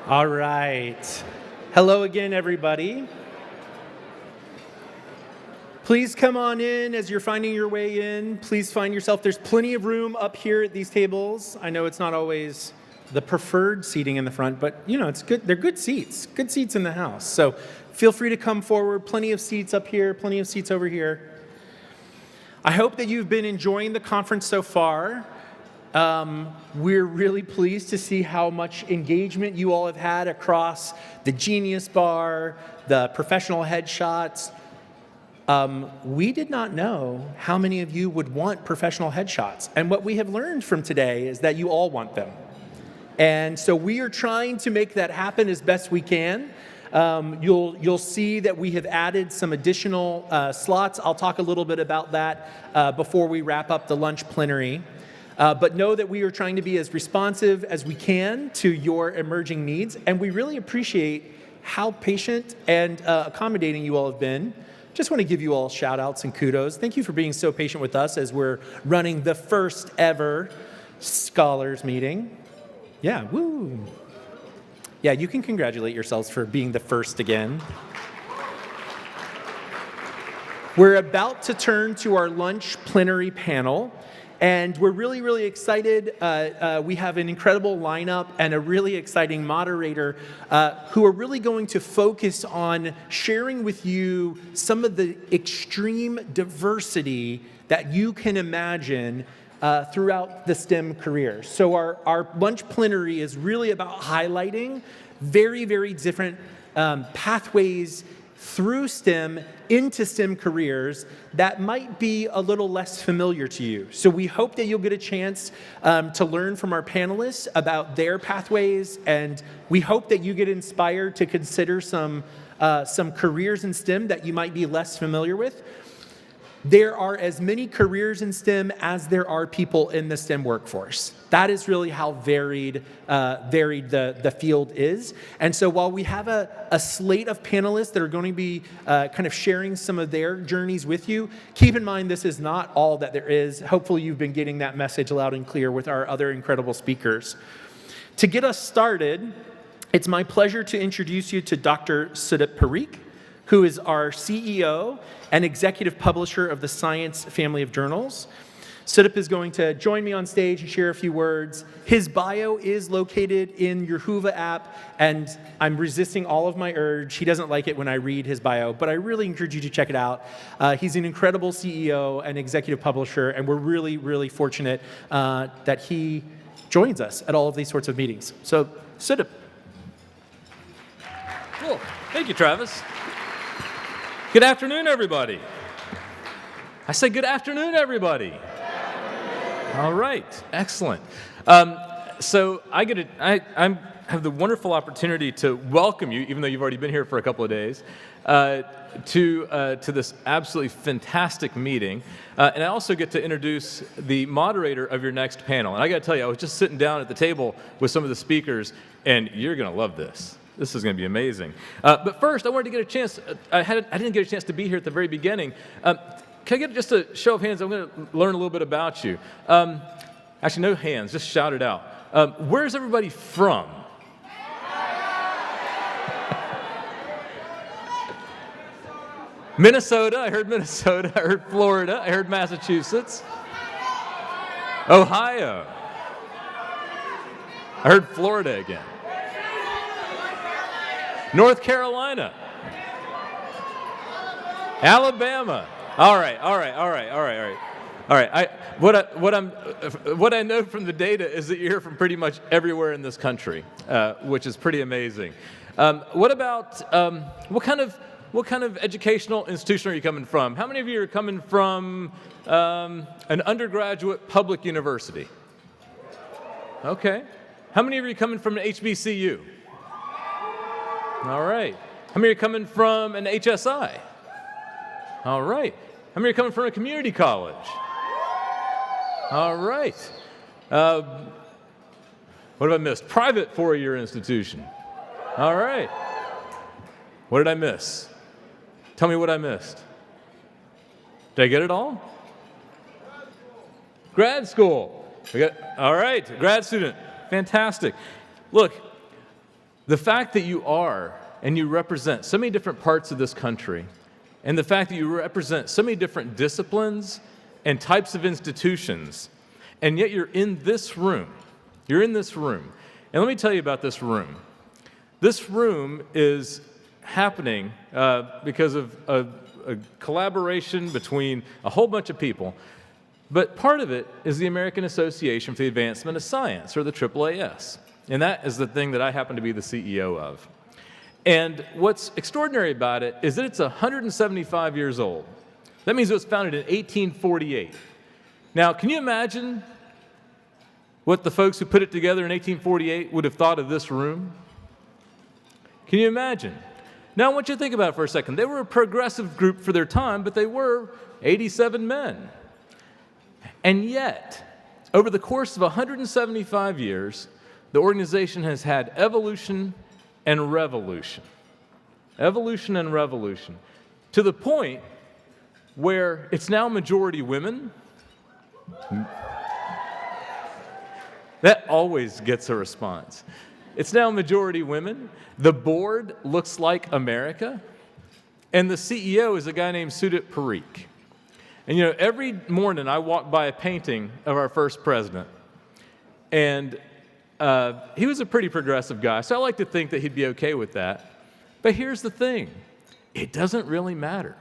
All right. Hello again, everybody. Please come on in as you're finding your way in. Please find yourself. There's plenty of room up here at these tables. I know it's not always the preferred seating in the front, but it's good. They're good seats in the house. So feel free to come forward. Plenty of seats up here, plenty of seats over here. I hope that you've been enjoying the conference so far. We're really pleased to see how much engagement you all have had across the Genius Bar, the professional headshots. We did not know how many of you would want professional headshots. And what we have learned from today is that you all want them. And so we are trying to make that happen as best we can. You'll see that we have added some additional slots. I'll talk a little bit about that before we wrap up the lunch plenary. But know that we are trying to be as responsive as we can to your emerging needs. And we really appreciate how patient and accommodating you all have been. Just want to give you all shout outs and kudos. Thank you for being so patient with us as we're running the first ever Scholars meeting. Yeah, woo. Yeah, you can congratulate yourselves for being the first again. We're about to turn to our lunch plenary panel. And we're really, really excited. We have an incredible lineup and a really exciting moderator who are really going to focus on sharing with you some of the extreme diversity that you can imagine throughout the STEM career. So our lunch plenary is really about highlighting very, very different pathways through STEM into STEM careers that might be a little less familiar to you. So we hope that you'll get a chance to learn from our panelists about their pathways, and we hope that you get inspired to consider some careers in STEM that you might be less familiar with. There are as many careers in STEM as there are people in the STEM workforce. That is really how varied the field is. And so while we have a slate of panelists that are going to be kind of sharing some of their journeys with you, keep in mind this is not all that there is. Hopefully you've been getting that message loud and clear with our other incredible speakers. To get us started, it's my pleasure to introduce you to Dr. Sudip Parikh, who is our CEO and executive publisher of the Science family of journals. Sudip is going to join me on stage and share a few words. His bio is located in your Whova app, and I'm resisting all of my urge. He doesn't like it when I read his bio, but I really encourage you to check it out. He's an incredible CEO and executive publisher, and we're really, really fortunate that he joins us at all of these sorts of meetings. So, Sudip. Cool. Thank you, Travis. Good afternoon, everybody. I say good afternoon, everybody. All right, excellent. So I have the wonderful opportunity to welcome you, even though you've already been here for a couple of days, to this absolutely fantastic meeting. And I also get to introduce the moderator of your next panel. And I got to tell you, I was just sitting down at the table with some of the speakers, and you're going to love this. This is going to be amazing. But first, I wanted to get a chance. I didn't get a chance to be here at the very beginning. Can I get just a show of hands? I'm going to learn a little bit about you. Actually, no hands. Just shout it out. Where's everybody from? Minnesota. I heard Minnesota. I heard Florida. I heard Massachusetts. Ohio. I heard Florida again. North Carolina, Alabama. All right. What I know from the data is that you're from pretty much everywhere in this country, which is pretty amazing. What about what kind of educational institution are you coming from? How many of you are coming from an undergraduate public university? Okay. How many of you are coming from an HBCU? All right. How many are coming from an HSI? All right. How many are coming from a community college? All right. What have I missed? Private four-year institution. All right. What did I miss? Tell me what I missed. Did I get it all? Grad school. All right. Grad student. Fantastic. Look. the fact that you are and you represent so many different parts of this country, and the fact that you represent so many different disciplines and types of institutions, and yet you're in this room. You're in this room. And let me tell you about this room. This room is happening because of a collaboration between a whole bunch of people. But part of it is the American Association for the Advancement of Science, or the AAAS. And that is the thing that I happen to be the CEO of. And what's extraordinary about it is that it's 175 years old. That means it was founded in 1848. Now, can you imagine what the folks who put it together in 1848 would have thought of this room? Can you imagine? Now, I want you to think about it for a second. They were a progressive group for their time, but they were 87 men. And yet, over the course of 175 years, the organization has had evolution and revolution. Evolution and revolution. To the point where it's now majority women. That always gets a response. It's now majority women. The board looks like America. And the CEO is a guy named Sudip Parikh. And you know, every morning I walk by a painting of our first president. And he was a pretty progressive guy, so I like to think that he'd be okay with that. But here's the thing. It doesn't really matter.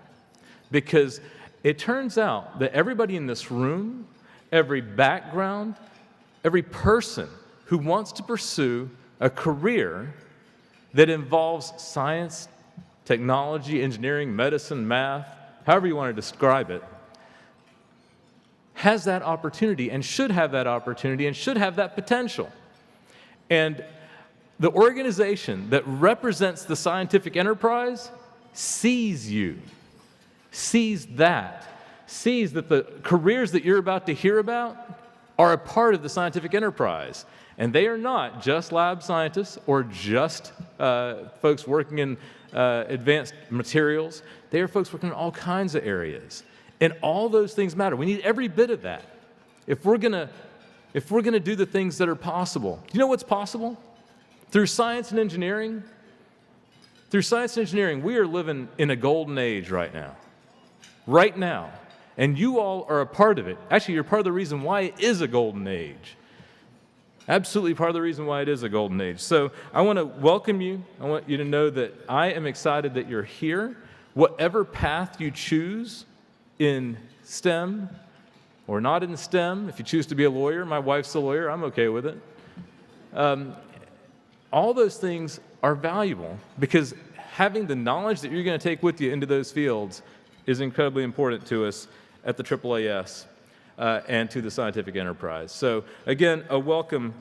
Because it turns out that everybody in this room, every background, every person who wants to pursue a career that involves science, technology, engineering, medicine, math, however you want to describe it, has that opportunity and should have that opportunity and should have that potential. And the organization that represents the scientific enterprise sees you, sees that the careers that you're about to hear about are a part of the scientific enterprise. And they are not just lab scientists or just folks working in advanced materials. They are folks working in all kinds of areas. And all those things matter. We need every bit of that. If we're gonna do the things that are possible. Do you know what's possible? Through science and engineering, we are living in a golden age right now. Right now. And you all are a part of it. Actually, you're part of the reason why it is a golden age. Absolutely part of the reason why it is a golden age. So I want to welcome you. I want you to know that I am excited that you're here. Whatever path you choose in STEM or not in STEM, if you choose to be a lawyer, my wife's a lawyer, I'm okay with it. All those things are valuable because having the knowledge that you're going to take with you into those fields is incredibly important to us at the AAAS and to the scientific enterprise. So again, a welcome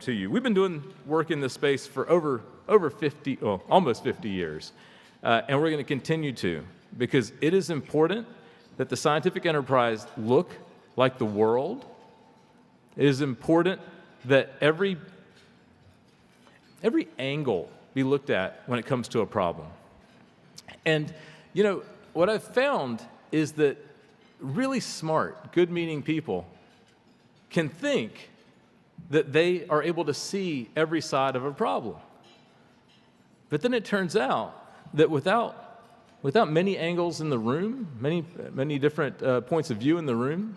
to you. We've been doing work in this space for almost 50 years, and we're going to continue to, because it is important that the scientific enterprise look like the world. It is important that every angle be looked at when it comes to a problem. And you know, what I've found is that really smart, good-meaning people can think that they are able to see every side of a problem. But then it turns out that without many angles in the room, many different points of view in the room,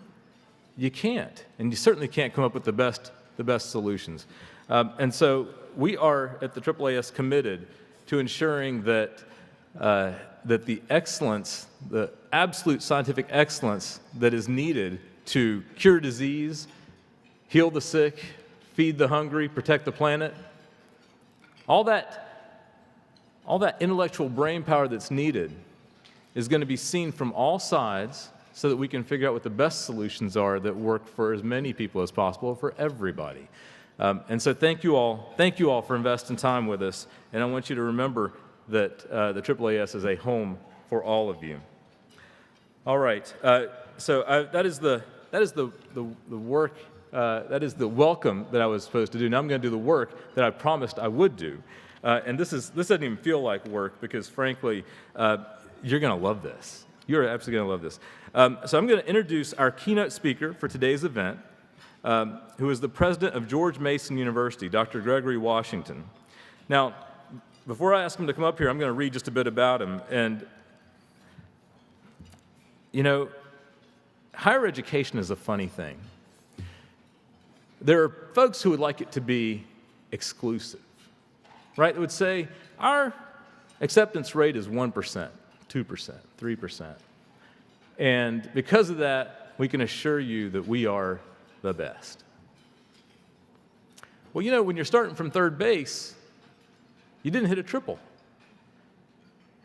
you can't. And you certainly can't come up with the best solutions. And so we are at the AAAS committed to ensuring that that the excellence, the absolute scientific excellence that is needed to cure disease, heal the sick, feed the hungry, protect the planet, all that intellectual brain power that's needed is going to be seen from all sides so that we can figure out what the best solutions are that work for as many people as possible, for everybody. And so thank you all for investing time with us, and I want you to remember that the AAAS is a home for all of you. All right, so that is the work, that is the welcome that I was supposed to do. Now I'm going to do the work that I promised I would do. And this doesn't even feel like work because, frankly, you're going to love this. You're absolutely going to love this. So I'm going to introduce our keynote speaker for today's event, who is the president of George Mason University, Dr. Gregory Washington. Now, before I ask him to come up here, I'm going to read just a bit about him. And, you know, higher education is a funny thing. There are folks who would like it to be exclusive, right? They would say, our acceptance rate is 1%, 2%, 3%. And because of that, we can assure you that we are the best. Well, you know, when you're starting from third base, you didn't hit a triple.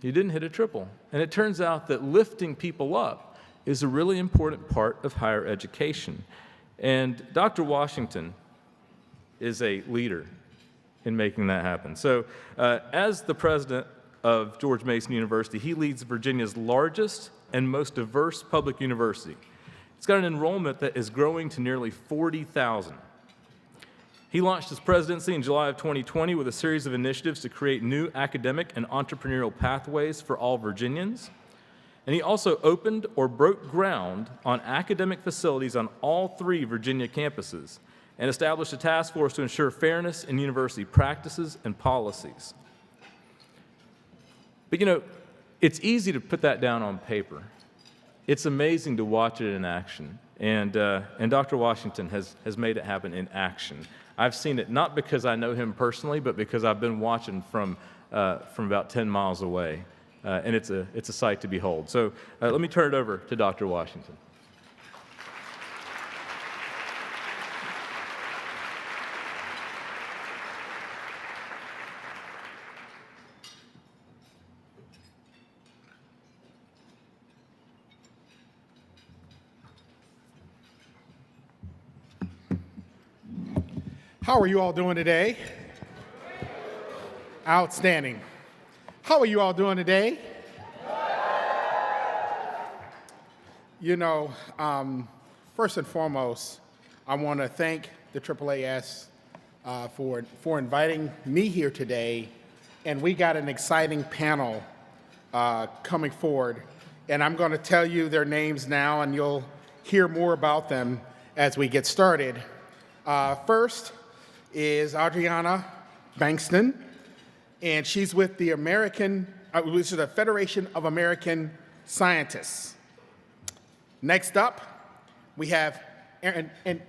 You didn't hit a triple. And it turns out that lifting people up is a really important part of higher education. And Dr. Washington is a leader in making that happen. So as the president of George Mason University, he leads Virginia's largest and most diverse public university. It's got an enrollment that is growing to nearly 40,000. He launched his presidency in July of 2020 with a series of initiatives to create new academic and entrepreneurial pathways for all Virginians. And he also opened or broke ground on academic facilities on all 3 Virginia campuses and established a task force to ensure fairness in university practices and policies. But you know, it's easy to put that down on paper. It's amazing to watch it in action. And Dr. Washington has made it happen in action. I've seen it not because I know him personally, but because I've been watching from about 10 miles away. And it's a sight to behold. So let me turn it over to Dr. Washington. How are you all doing today? Outstanding. How are you all doing today? You know, first and foremost, I want to thank the AAAS for inviting me here today, and we got an exciting panel coming forward, and I'm going to tell you their names now, and you'll hear more about them as we get started. First is Adriana Bankston, and she's with the which is the Federation of American Scientists. Next up, we have Erin, and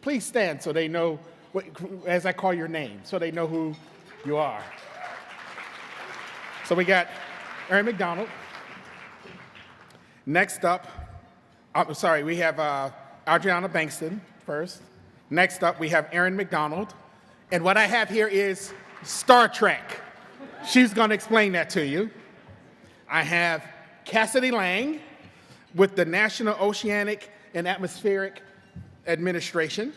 please stand so they know, as I call your name, so they know who you are. So we got Erin Macdonald. Next up, we have Adriana Bankston first. Next up, we have Erin Macdonald. And what I have here is Star Trek. She's going to explain that to you. I have Kassidy Lange with the National Oceanic and Atmospheric Administration.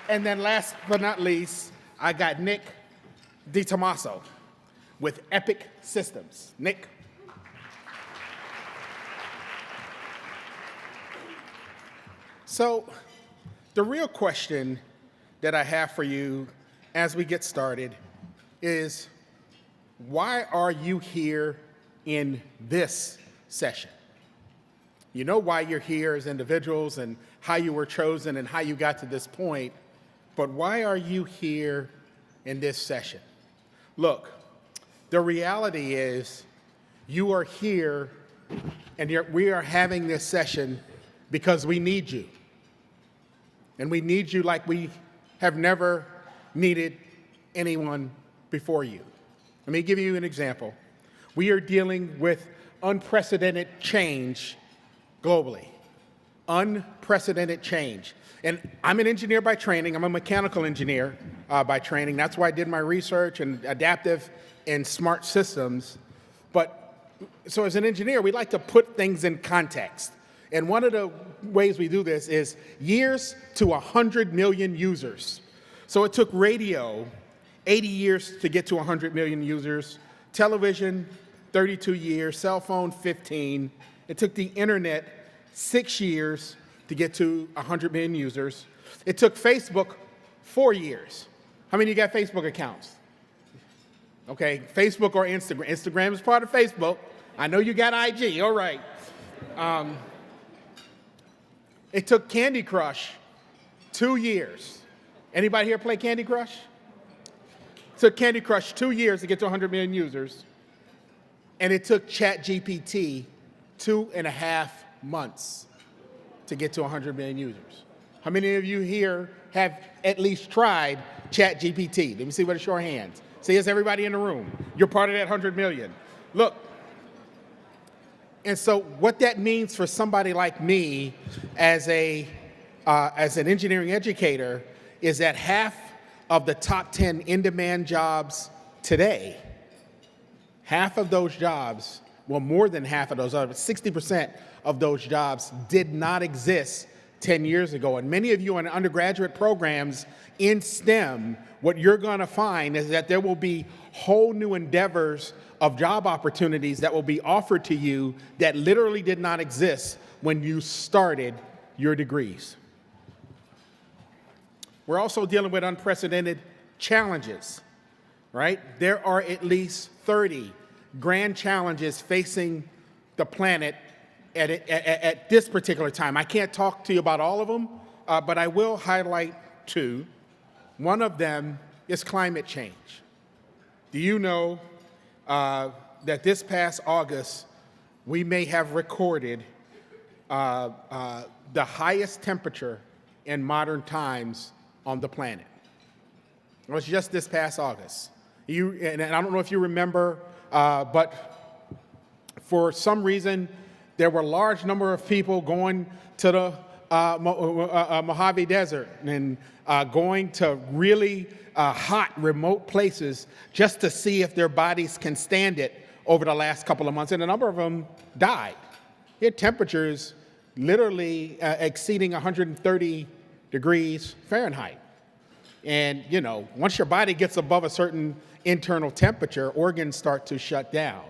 And then last but not least, I got Nick DiTommaso with Epic Systems. Nick. So the real question that I have for you as we get started is, why are you here in this session? You know why you're here as individuals and how you were chosen and how you got to this point, but why are you here in this session? Look, the reality is you are here and we are having this session because we need you. And we need you like we have never needed anyone before you. Let me give you an example. We are dealing with unprecedented change globally. Unprecedented change. And I'm an engineer by training. I'm a mechanical engineer by training. That's why I did my research in adaptive and smart systems. So as an engineer, we like to put things in context. And one of the ways we do this is years to 100 million users. So it took radio 80 years to get to 100 million users, television 32 years, cell phone 15. It took the internet 6 years to get to 100 million users. It took Facebook 4 years. How many of you got Facebook accounts? Okay, Facebook or Instagram. Instagram is part of Facebook. I know you got IG, all right. It took Candy Crush 2 years. Anybody here play Candy Crush? It took Candy Crush 2 years to get to 100 million users, and it took ChatGPT 2.5 months to get to 100 million users. How many of you here have at least tried ChatGPT? Let me see what a show of hands. See, it's everybody in the room. You're part of that 100 million. Look, and so what that means for somebody like me as an engineering educator is that half of the top 10 in-demand jobs today, half of those jobs, well, more than half of those, 60% of those jobs did not exist 10 years ago. And many of you in undergraduate programs in STEM, what you're going to find is that there will be whole new endeavors of job opportunities that will be offered to you that literally did not exist when you started your degrees. We're also dealing with unprecedented challenges, right? There are at least 30 grand challenges facing the planet at this particular time. I can't talk to you about all of them, but I will highlight two. One of them is climate change. Do you know that this past August, we may have recorded the highest temperature in modern times on the planet? It was just this past August. And I don't know if you remember, but for some reason, there were a large number of people going to the Mojave Desert and going to really hot, remote places just to see if their bodies can stand it over the last couple of months. And a number of them died. They had temperatures literally exceeding 130 degrees Fahrenheit. And, you know, once your body gets above a certain internal temperature, organs start to shut down.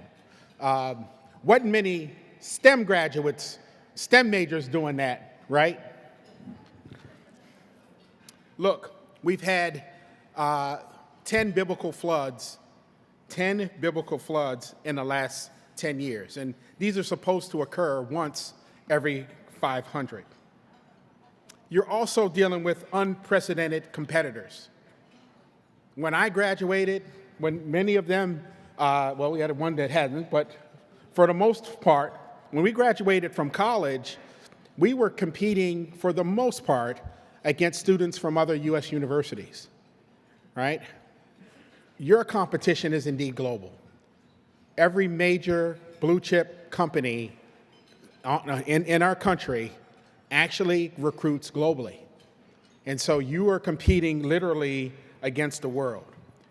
Wasn't many STEM graduates, STEM majors doing that, right? Look, we've had 10 biblical floods in the last 10 years. And these are supposed to occur once every 500. You're also dealing with unprecedented competitors. When I graduated, when many of them, well, we had one that hadn't, but for the most part, when we graduated from college, we were competing, for the most part, against students from other U.S. universities, right? Your competition is indeed global. Every major blue chip company in our country actually recruits globally. And so you are competing literally against the world.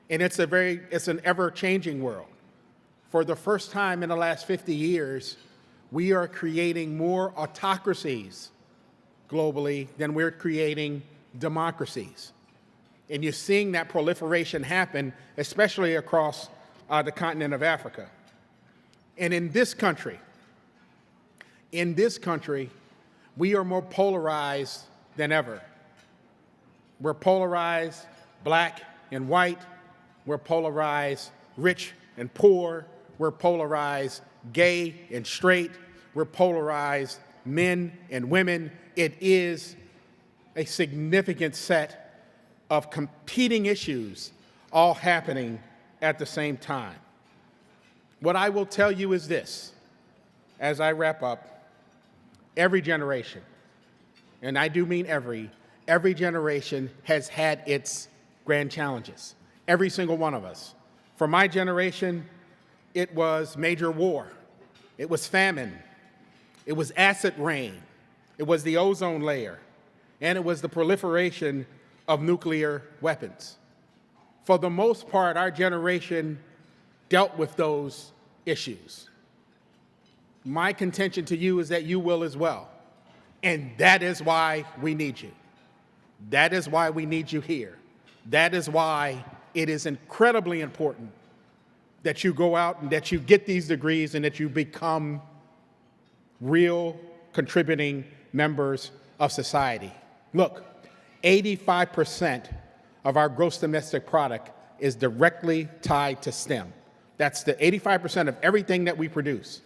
And it's an ever-changing world. For the first time in the last 50 years, we are creating more autocracies globally than we're creating democracies. And you're seeing that proliferation happen, especially across the continent of Africa. And in this country, we are more polarized than ever. We're polarized black and white. We're polarized rich and poor. We're polarized gay and straight. We're polarized men and women. It is a significant set of competing issues all happening at the same time. What I will tell you is this, as I wrap up: every generation, and I do mean every generation has had its grand challenges. Every single one of us. For my generation, it was major war. It was famine. It was acid rain. It was the ozone layer. And it was the proliferation of nuclear weapons. For the most part, our generation dealt with those issues. My contention to you is that you will as well. And that is why we need you. That is why we need you here. That is why it is incredibly important that you go out and that you get these degrees and that you become real contributing members of society. Look, 85% of our gross domestic product is directly tied to STEM. That's the 85% of everything that we produce.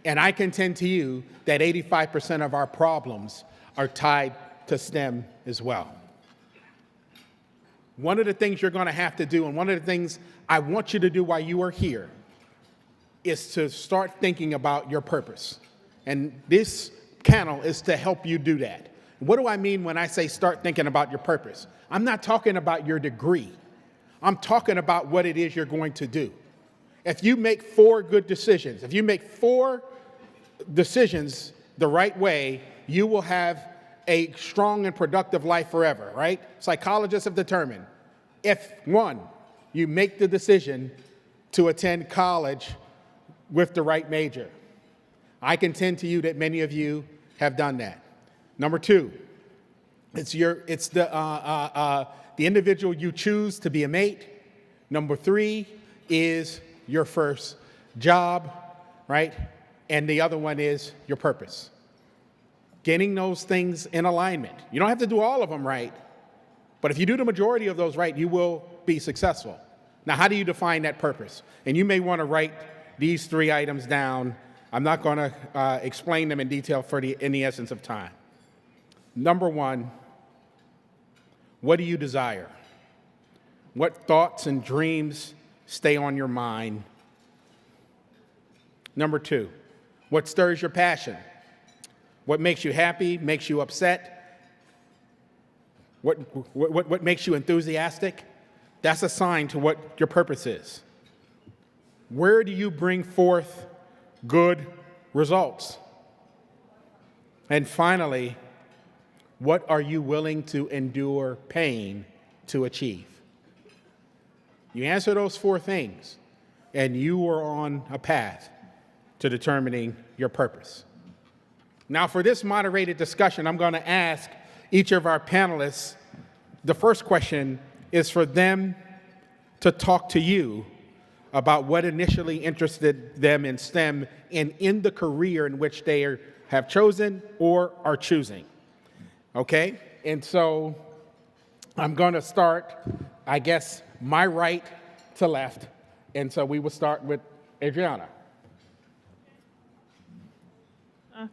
And I contend to you that 85% of our problems are tied to STEM as well. one of the things you're going to have to do, and one of the things I want you to do while you are here, is to start thinking about your purpose. And this panel is to help you do that. What do I mean when I say start thinking about your purpose? I'm not talking about your degree. I'm talking about what it is you're going to do. If you make 4 good decisions, if you make 4 decisions the right way, you will have a strong and productive life forever, right? Psychologists have determined if, 1, you make the decision to attend college with the right major. I contend to you that many of you have done that. Number 2, it's the individual you choose to be a mate. Number 3 is your first job, right? And the other one is your purpose. Getting those things in alignment. You don't have to do all of them right, but if you do the majority of those right, you will be successful. Now, how do you define that purpose? And you may want to write these 3 items down. I'm not going to explain them in detail in the essence of time. Number 1, what do you desire? What thoughts and dreams stay on your mind? Number 2, what stirs your passion? What makes you happy, makes you upset? What makes you enthusiastic? That's a sign to what your purpose is. Where do you bring forth good results? And finally, what are you willing to endure pain to achieve? You answer those 4 things, and you are on a path to determining your purpose. Now, for this moderated discussion, I'm going to ask each of our panelists, the first question is for them to talk to you about what initially interested them in STEM and in the career in which they have chosen or are choosing. Okay? And so I'm going to start, I guess, my right to left. And so we will start with Adriana.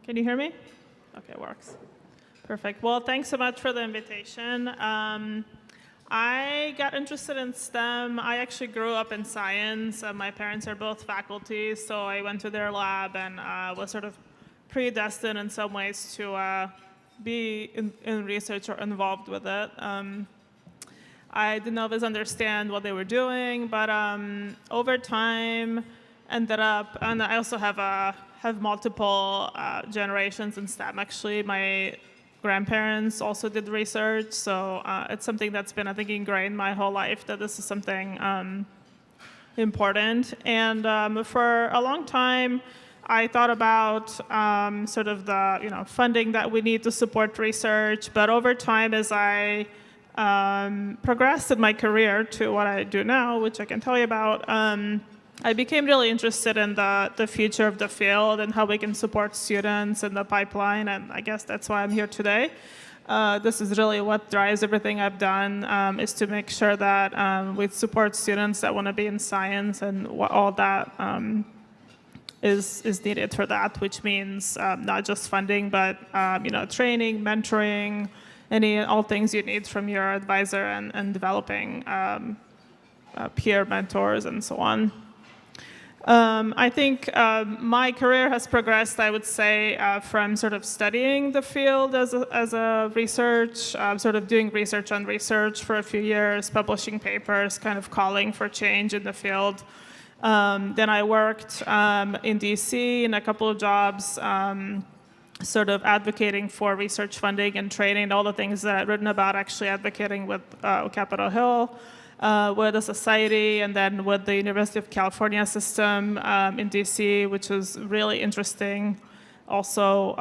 Can you hear me? Okay, it works. Perfect. Well, thanks so much for the invitation. I got interested in STEM. I actually grew up in science. My parents are both faculty, so I went to their lab and was sort of predestined in some ways to be in research or involved with it. I didn't always understand what they were doing, but over time ended up, and I also have multiple generations in STEM. Actually, my grandparents also did research, so it's something that's been, I think, ingrained my whole life that this is something important. And for a long time, I thought about sort of the funding that we need to support research. But over time, as I progressed in my career to what I do now, which I can tell you about, I became really interested in the future of the field and how we can support students in the pipeline, and I guess that's why I'm here today. This is really what drives everything I've done, is to make sure that we support students that want to be in science and all that is needed for that, which means not just funding, but training, mentoring, all things you need from your advisor, and developing peer mentors and so on. I think my career has progressed, I would say, from sort of studying the field as a research, sort of doing research on research for a few years, publishing papers, kind of calling for change in the field. Then I worked in DC in a couple of jobs, sort of advocating for research funding and training, all the things that I've written about, actually advocating with Capitol Hill, with the society, and then with the University of California system in DC, which was really interesting. Also,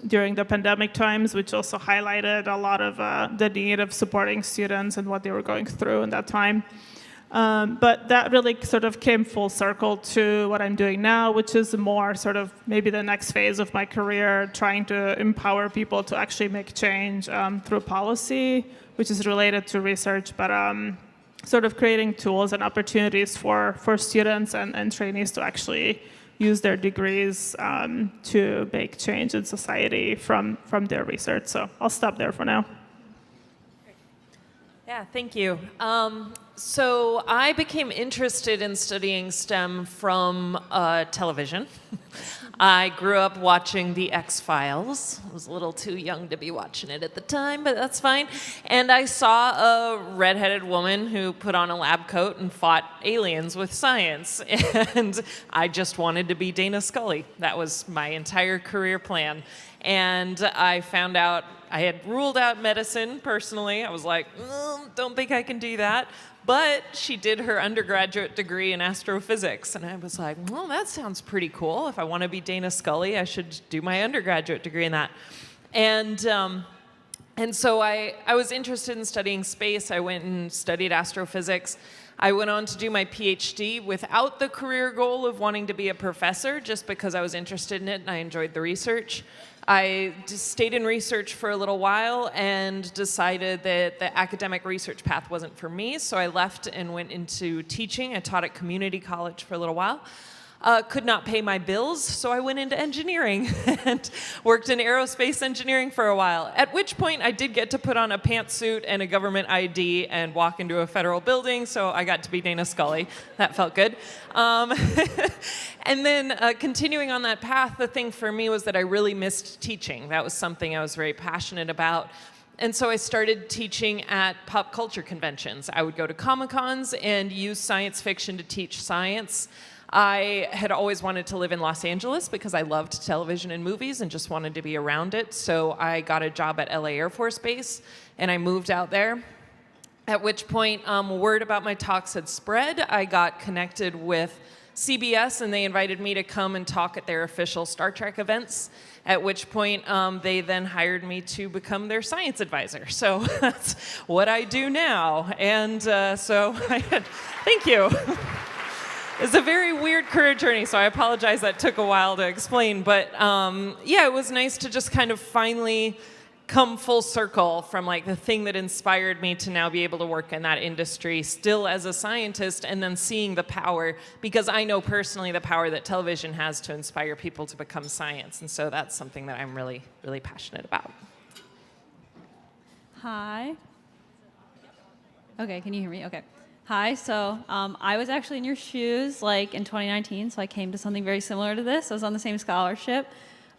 during the pandemic times, which also highlighted a lot of the need of supporting students and what they were going through in that time. But that really sort of came full circle to what I'm doing now, which is more sort of maybe the next phase of my career, trying to empower people to actually make change through policy, which is related to research, but sort of creating tools and opportunities for students and trainees to actually use their degrees to make change in society from their research. So I'll stop there for now. Yeah, thank you. So I became interested in studying STEM from television. I grew up watching The X-Files. I was a little too young to be watching it at the time, but that's fine. And I saw a redheaded woman who put on a lab coat and fought aliens with science. And I just wanted to be Dana Scully. That was my entire career plan. And I found out I had ruled out medicine personally. I was like, don't think I can do that. But she did her undergraduate degree in astrophysics. And I was like, well, that sounds pretty cool. If I want to be Dana Scully, I should do my undergraduate degree in that. And so I was interested in studying space. I went and studied astrophysics. I went on to do my PhD without the career goal of wanting to be a professor, just because I was interested in it and I enjoyed the research. I just stayed in research for a little while and decided that the academic research path wasn't for me, so I left and went into teaching. I taught at community college for a little while. Could not pay my bills, so I went into engineering and worked in aerospace engineering for a while, at which point I did get to put on a pantsuit and a government ID and walk into a federal building, so I got to be Dana Scully. That felt good. And then continuing on that path, the thing for me was that I really missed teaching. That was something I was very passionate about. And so I started teaching at pop culture conventions. I would go to Comic-Cons and use science fiction to teach science. I had always wanted to live in Los Angeles because I loved television and movies and just wanted to be around it. So I got a job at LA Air Force Base and I moved out there. At which point, word about my talks had spread. I got connected with CBS and they invited me to come and talk at their official Star Trek events. At which point, they then hired me to become their science advisor. So that's what I do now. And thank you. It's a very weird career journey, so I apologize that took a while to explain. But yeah, it was nice to just kind of finally come full circle from like the thing that inspired me to now be able to work in that industry still as a scientist, and then seeing the power, because I know personally the power that television has to inspire people to become science. And so that's something that I'm really, really passionate about. Hi. Okay, can you hear me? Okay. Hi, so I was actually in your shoes like in 2019, so I came to something very similar to this. I was on the same scholarship.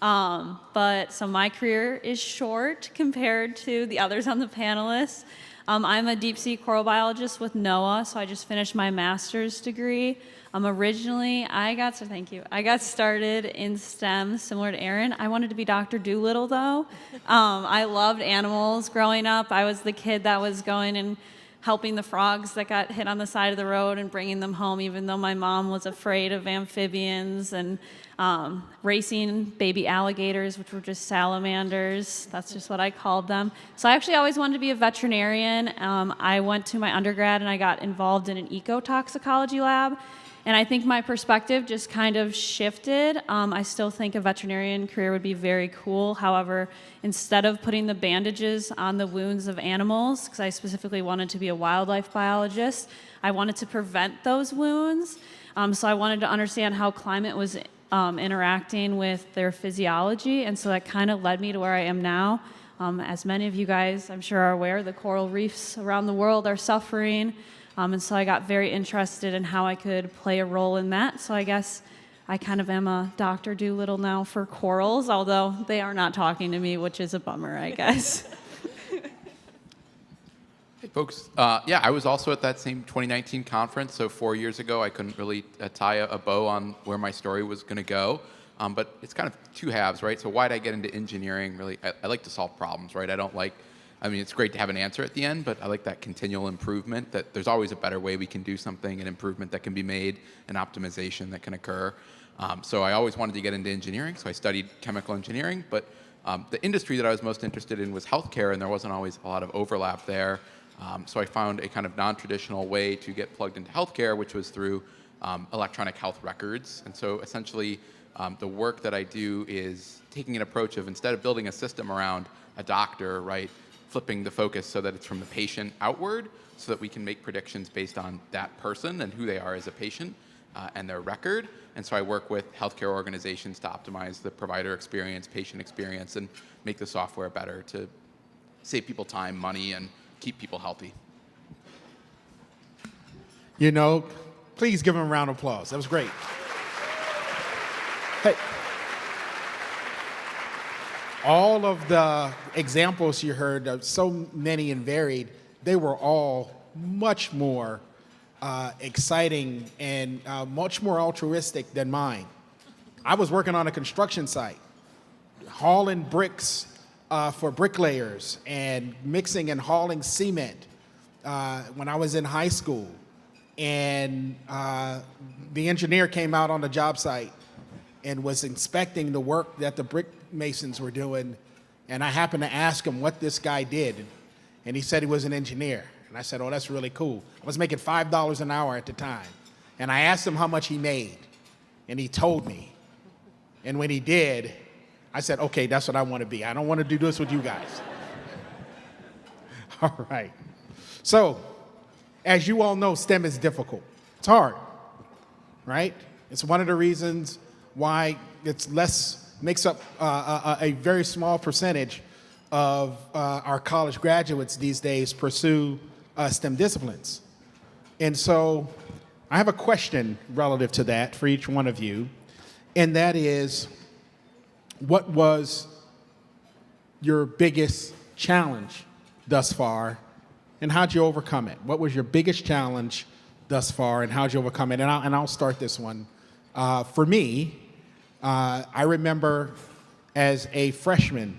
So my career is short compared to the others on the panelists. I'm a deep sea coral biologist with NOAA, so I just finished my master's degree. Originally, I got started in STEM, similar to Erin. I wanted to be Dr. Dolittle, though. I loved animals growing up. I was the kid that was going and helping the frogs that got hit on the side of the road and bringing them home, even though my mom was afraid of amphibians, and racing baby alligators, which were just salamanders. That's just what I called them. So I actually always wanted to be a veterinarian. I went to my undergrad and I got involved in an ecotoxicology lab. And I think my perspective just kind of shifted. I still think a veterinarian career would be very cool. However, instead of putting the bandages on the wounds of animals, because I specifically wanted to be a wildlife biologist, I wanted to prevent those wounds. So I wanted to understand how climate was interacting with their physiology. And so that kind of led me to where I am now. As many of you guys, I'm sure, are aware, the coral reefs around the world are suffering. And so I got very interested in how I could play a role in that. So I guess I kind of am a Dr. Dolittle now for corals, although they are not talking to me, which is a bummer, I guess. Hey, folks. Yeah, I was also at that same 2019 conference. So 4 years ago, I couldn't really tie a bow on where my story was going to go. But it's kind of two halves, right? So why did I get into engineering? Really, I like to solve problems, right? I mean, it's great to have an answer at the end, but I like that continual improvement, that there's always a better way we can do something, an improvement that can be made, an optimization that can occur. So I always wanted to get into engineering, so I studied chemical engineering, but the industry that I was most interested in was healthcare, and there wasn't always a lot of overlap there. So I found a kind of non-traditional way to get plugged into healthcare, which was through electronic health records. And so essentially, the work that I do is taking an approach of, instead of building a system around a doctor, right, flipping the focus so that it's from the patient outward, so that we can make predictions based on that person and who they are as a patient and their record. And so I work with healthcare organizations to optimize the provider experience, patient experience, and make the software better to save people time, money, and keep people healthy. You know, please give him a round of applause. That was great. Hey, all of the examples you heard, so many and varied, they were all much more exciting and much more altruistic than mine. I was working on a construction site, hauling bricks for bricklayers and mixing and hauling cement when I was in high school. And the engineer came out on the job site and was inspecting the work that the brick masons were doing. And I happened to ask him what this guy did. And he said he was an engineer. And I said, oh, that's really cool. I was making $5 an hour at the time. And I asked him how much he made. And he told me. And when he did, I said, okay, that's what I want to be. I don't want to do this with you guys. All right. So, as you all know, STEM is difficult. It's hard, right? It's one of the reasons why makes up a very small percentage of our college graduates these days pursue STEM disciplines. And so I have a question relative to that for each one of you, and that is, what was your biggest challenge thus far, and how'd you overcome it? What was your biggest challenge thus far, and how'd you overcome it? And I'll start this one. For me, I remember as a freshman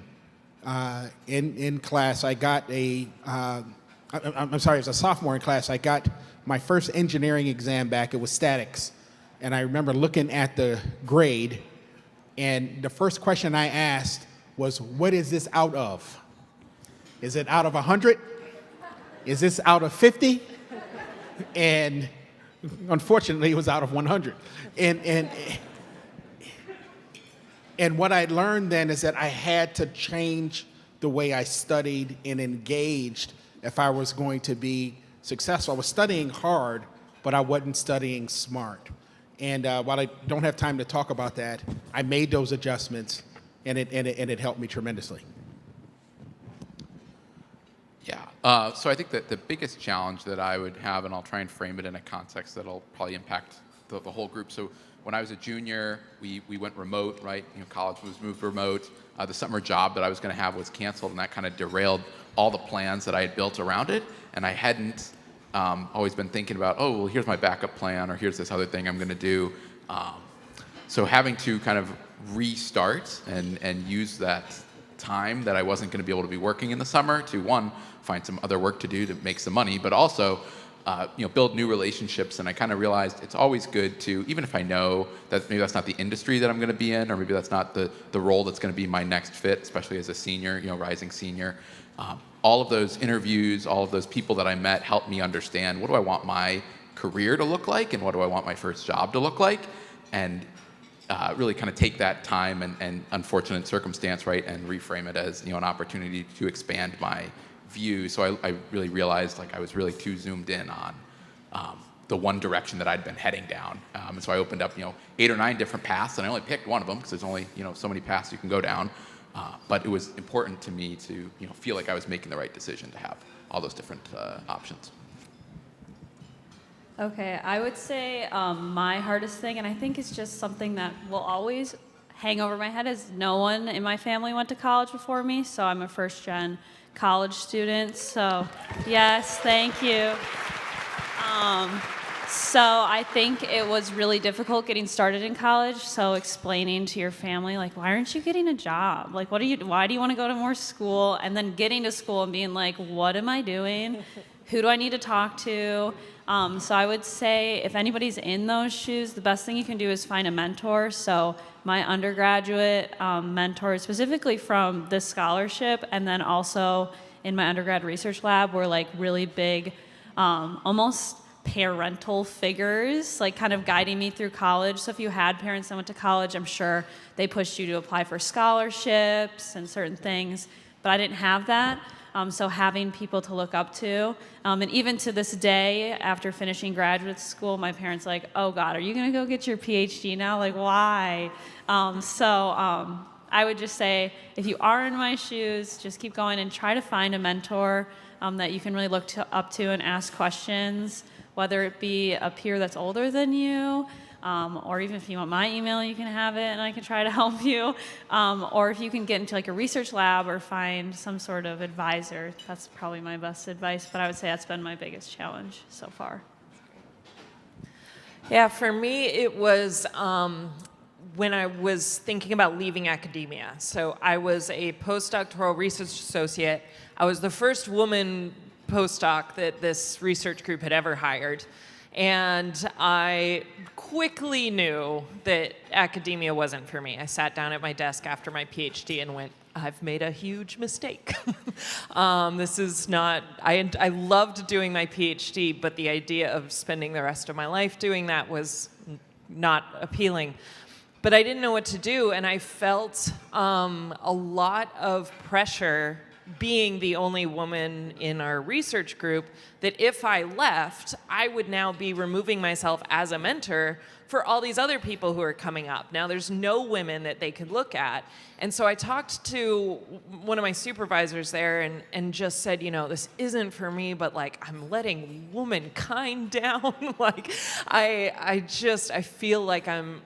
in class, I got as a sophomore in class, I got my first engineering exam back. It was statics. And I remember looking at the grade, and the first question I asked was, what is this out of? Is it out of 100? Is this out of 50? And unfortunately, it was out of 100. And what I learned then is that I had to change the way I studied and engaged if I was going to be successful. I was studying hard, but I wasn't studying smart. And while I don't have time to talk about that, I made those adjustments, and it helped me tremendously. Yeah. So I think that the biggest challenge that I would have, and I'll try and frame it in a context that'll probably impact the whole group. So when I was a junior, we went remote, right? College was moved remote. The summer job that I was going to have was canceled, and that kind of derailed all the plans that I had built around it. And I hadn't always been thinking about, oh, well, here's my backup plan, or here's this other thing I'm going to do. So having to kind of restart and use that time that I wasn't going to be able to be working in the summer to, one, find some other work to do to make some money, but also build new relationships. And I kind of realized it's always good to, even if I know that maybe that's not the industry that I'm going to be in, or maybe that's not the role that's going to be my next fit, especially as a senior, rising senior. All of those interviews, all of those people that I met helped me understand, what do I want my career to look like, and what do I want my first job to look like, and really kind of take that time and unfortunate circumstance, right, and reframe it as an opportunity to expand my view. So I really realized I was really too zoomed in on the one direction that I'd been heading down. And so I opened up 8 or 9 different paths, and I only picked one of them because there's only so many paths you can go down. But it was important to me to feel like I was making the right decision to have all those different options. Okay, I would say my hardest thing, and I think it's just something that will always hang over my head, is no one in my family went to college before me, so I'm a first-gen college student. So yes, thank you. So I think it was really difficult getting started in college. So explaining to your family, why aren't you getting a job? Why do you want to go to more school? And then getting to school and being like, what am I doing? Who do I need to talk to? So I would say if anybody's in those shoes, the best thing you can do is find a mentor. So my undergraduate mentor, specifically from this scholarship, and then also in my undergrad research lab, were really big, almost parental figures, kind of guiding me through college. So if you had parents that went to college, I'm sure they pushed you to apply for scholarships and certain things, but I didn't have that. So having people to look up to, and even to this day, after finishing graduate school, my parents are like, oh God, are you gonna go get your PhD now? Why? I would just say, if you are in my shoes, just keep going and try to find a mentor that you can really look up to and ask questions. whether it be a peer that's older than you, or even if you want my email, you can have it and I can try to help you. Or if you can get into like a research lab or find some sort of advisor, that's probably my best advice, but I would say that's been my biggest challenge so far. Yeah, for me, it was when I was thinking about leaving academia. So I was a postdoctoral research associate. I was the first woman postdoc that this research group had ever hired. And I quickly knew that academia wasn't for me. I sat down at my desk after my PhD and went, I've made a huge mistake. This is not, I loved doing my PhD, but the idea of spending the rest of my life doing that was not appealing. But I didn't know what to do, and I felt a lot of pressure being the only woman in our research group, that if I left, I would now be removing myself as a mentor for all these other people who are coming up. Now there's no women that they could look at. And so I talked to one of my supervisors there and just said, you know, this isn't for me, but like I'm letting womankind down. Like I feel like I'm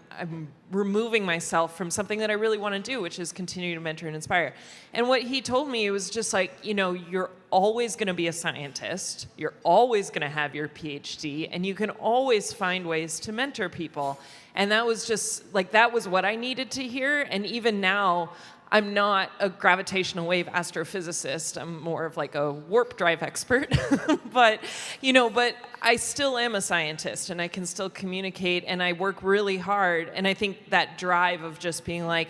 removing myself from something that I really want to do, which is continue to mentor and inspire. And what he told me was just like, you know, you're always going to be a scientist, you're always going to have your PhD, and you can always find ways to mentor people. And that was just like, that was what I needed to hear. And even now, I'm not a gravitational wave astrophysicist. I'm more of like a warp drive expert. but I still am a scientist, and I can still communicate, and I work really hard. And I think that drive of just being like,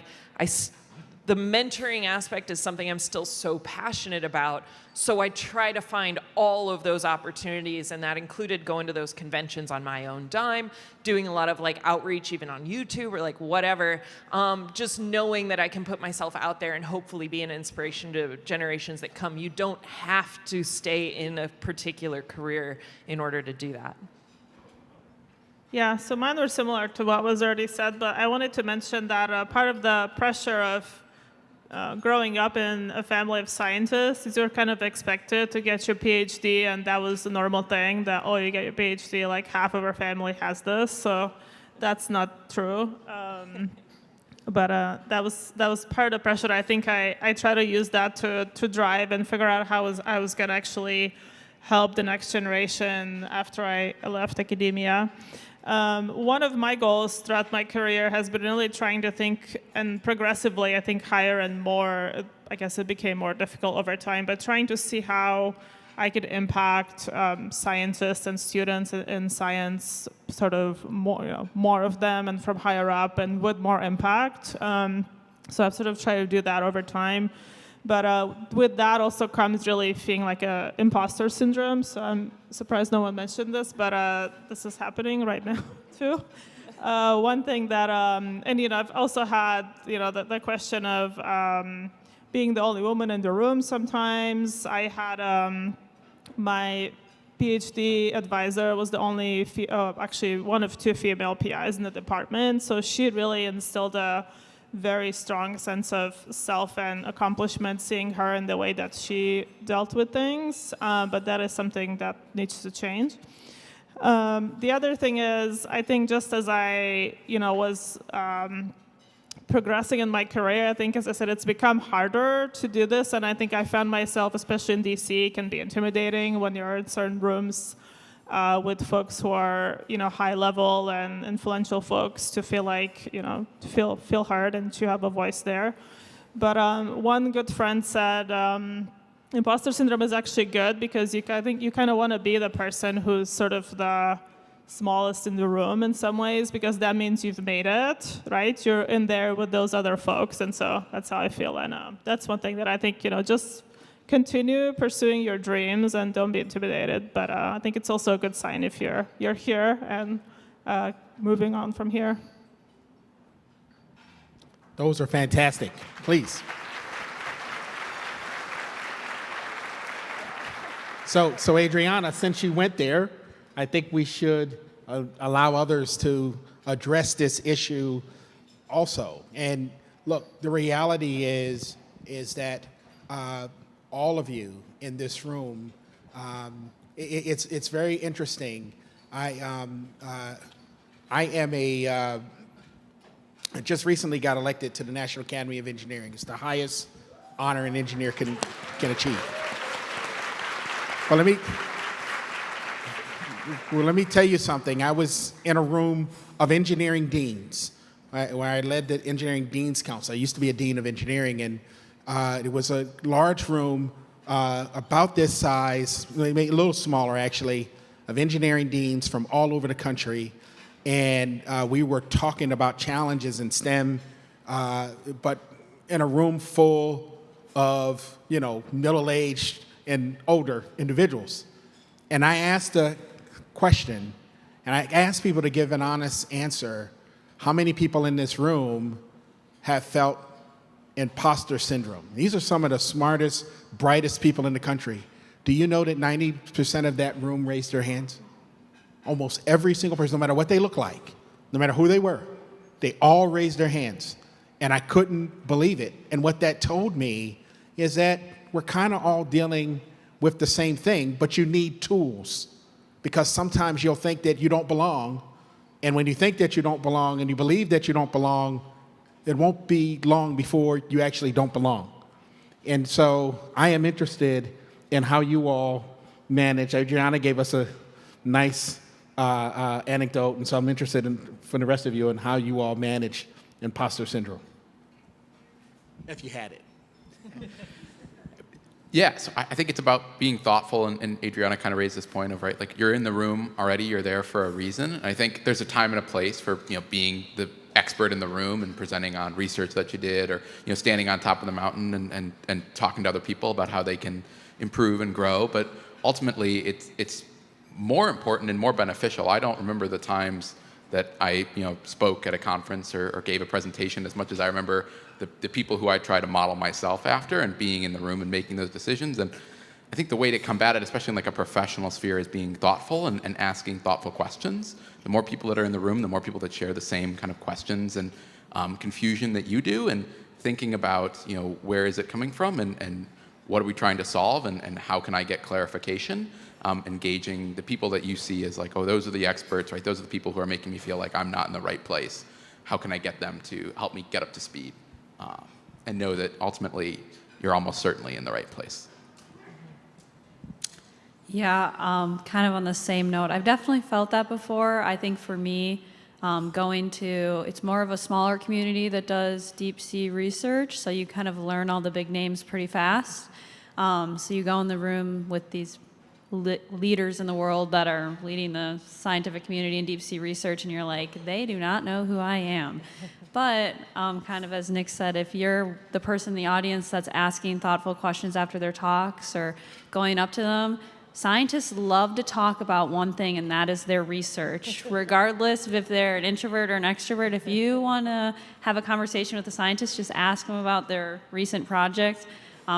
the mentoring aspect is something I'm still so passionate about. So I try to find all of those opportunities, and that included going to those conventions on my own dime, doing a lot of like outreach even on YouTube or like whatever, just knowing that I can put myself out there and hopefully be an inspiration to generations that come. You don't have to stay in a particular career in order to do that. Yeah, so mine were similar to what was already said, but I wanted to mention that part of the pressure of growing up in a family of scientists is you're kind of expected to get your PhD, and that was the normal thing, that, oh, you get your PhD, like half of our family has this, so that's not true. But that was part of the pressure. I think I try to use that to drive and figure out how I was going to actually help the next generation after I left academia. One of my goals throughout my career has been really trying to think, and progressively, I think, higher and more. I guess it became more difficult over time, but trying to see how I could impact scientists and students in science, sort of more of them and from higher up and with more impact. So I've sort of tried to do that over time. But with that also comes really feeling like an imposter syndrome. So I'm surprised no one mentioned this, but this is happening right now too. One thing that, I've also had, the question of being the only woman in the room sometimes. I had my PhD advisor was the only, actually one of two female PIs in the department. So she really instilled a very strong sense of self and accomplishment, seeing her in the way that she dealt with things, but that is something that needs to change. The other thing is, I think just as I, was progressing in my career, I think, as I said, it's become harder to do this, and I think I found myself, especially in DC, can be intimidating when you're in certain rooms with folks who are, high level and influential folks, to feel like, to feel heard and to have a voice there. But one good friend said, imposter syndrome is actually good because I think you kind of want to be the person who's sort of the smallest in the room in some ways, because that means you've made it, right? You're in there with those other folks, and so that's how I feel. And that's one thing that I think, just continue pursuing your dreams and don't be intimidated. But I think it's also a good sign if you're here and moving on from here. Those are fantastic. Please. So Adriana, since you went there, I think we should allow others to address this issue also. And look, the reality is that all of you in this room, it's very interesting I am I just recently got elected to the National Academy of Engineering. It's the highest honor an engineer can achieve. Well, let me tell you something. I was in a room of engineering deans, where I led the Engineering Deans Council. I used to be a dean of engineering, and it was a large room about this size, maybe a little smaller actually, of engineering deans from all over the country. And we were talking about challenges in STEM, but in a room full of, middle-aged and older individuals. And I asked a question, and I asked people to give an honest answer. How many people in this room have felt imposter syndrome? These are some of the smartest, brightest people in the country. Do you know that 90% of that room raised their hands? Almost every single person, no matter what they look like, no matter who they were, they all raised their hands. And I couldn't believe it. And what that told me is that we're kind of all dealing with the same thing, but you need tools. Because sometimes you'll think that you don't belong, and when you think that you don't belong and you believe that you don't belong, it won't be long before you actually don't belong. And so I am interested in how you all manage. Adriana gave us a nice anecdote, and so I'm interested in, for the rest of you, in how you all manage imposter syndrome, if you had it. Yeah, so I think it's about being thoughtful, and Adriana kind of raised this point of, right, like you're in the room already, you're there for a reason. And I think there's a time and a place for, being the expert in the room and presenting on research that you did, or, standing on top of the mountain and talking to other people about how they can improve and grow. But ultimately, it's more important and more beneficial. I don't remember the times that I spoke at a conference or gave a presentation as much as I remember the people who I try to model myself after and being in the room and making those decisions. And I think the way to combat it, especially in like a professional sphere, is being thoughtful and asking thoughtful questions. The more people that are in the room, the more people that share the same kind of questions and confusion that you do, and thinking about where is it coming from and what are we trying to solve, and how can I get clarification. Engaging the people that you see as like, oh, those are the experts, right? Those are the people who are making me feel like I'm not in the right place. How can I get them to help me get up to speed? And know that ultimately you're almost certainly in the right place. Yeah, kind of on the same note, I've definitely felt that before. I think for me, it's more of a smaller community that does deep sea research, so you kind of learn all the big names pretty fast. So you go in the room with these leaders in the world that are leading the scientific community in deep sea research, and you're like, they do not know who I am. But kind of as Nick said, if you're the person in the audience that's asking thoughtful questions after their talks or going up to them, scientists love to talk about one thing, and that is their research. Regardless of if they're an introvert or an extrovert, if you want to have a conversation with a scientist, just ask them about their recent project.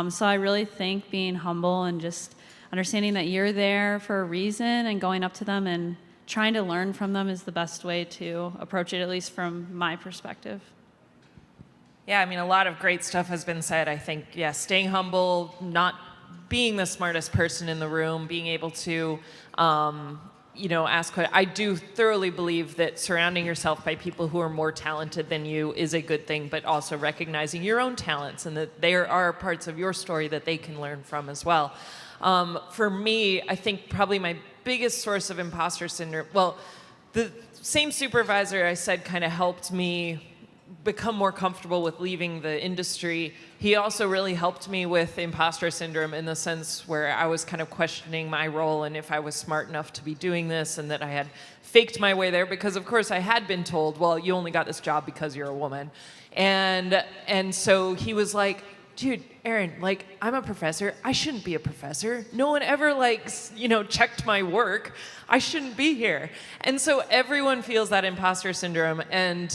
So I really think being humble and just understanding that you're there for a reason and going up to them and trying to learn from them is the best way to approach it, at least from my perspective. Yeah, I mean, a lot of great stuff has been said. I think, yeah, staying humble, not being the smartest person in the room, being able to, ask questions. I do thoroughly believe that surrounding yourself by people who are more talented than you is a good thing, but also recognizing your own talents and that there are parts of your story that they can learn from as well. For me, I think probably my biggest source of imposter syndrome, well, the same supervisor I said kind of helped me become more comfortable with leaving the industry. He also really helped me with imposter syndrome in the sense where I was kind of questioning my role and if I was smart enough to be doing this, and that I had faked my way there because, of course, I had been told, well, you only got this job because you're a woman. And so he was like, dude, Erin, like, I'm a professor. I shouldn't be a professor. No one ever, checked my work. I shouldn't be here. And so everyone feels that imposter syndrome. And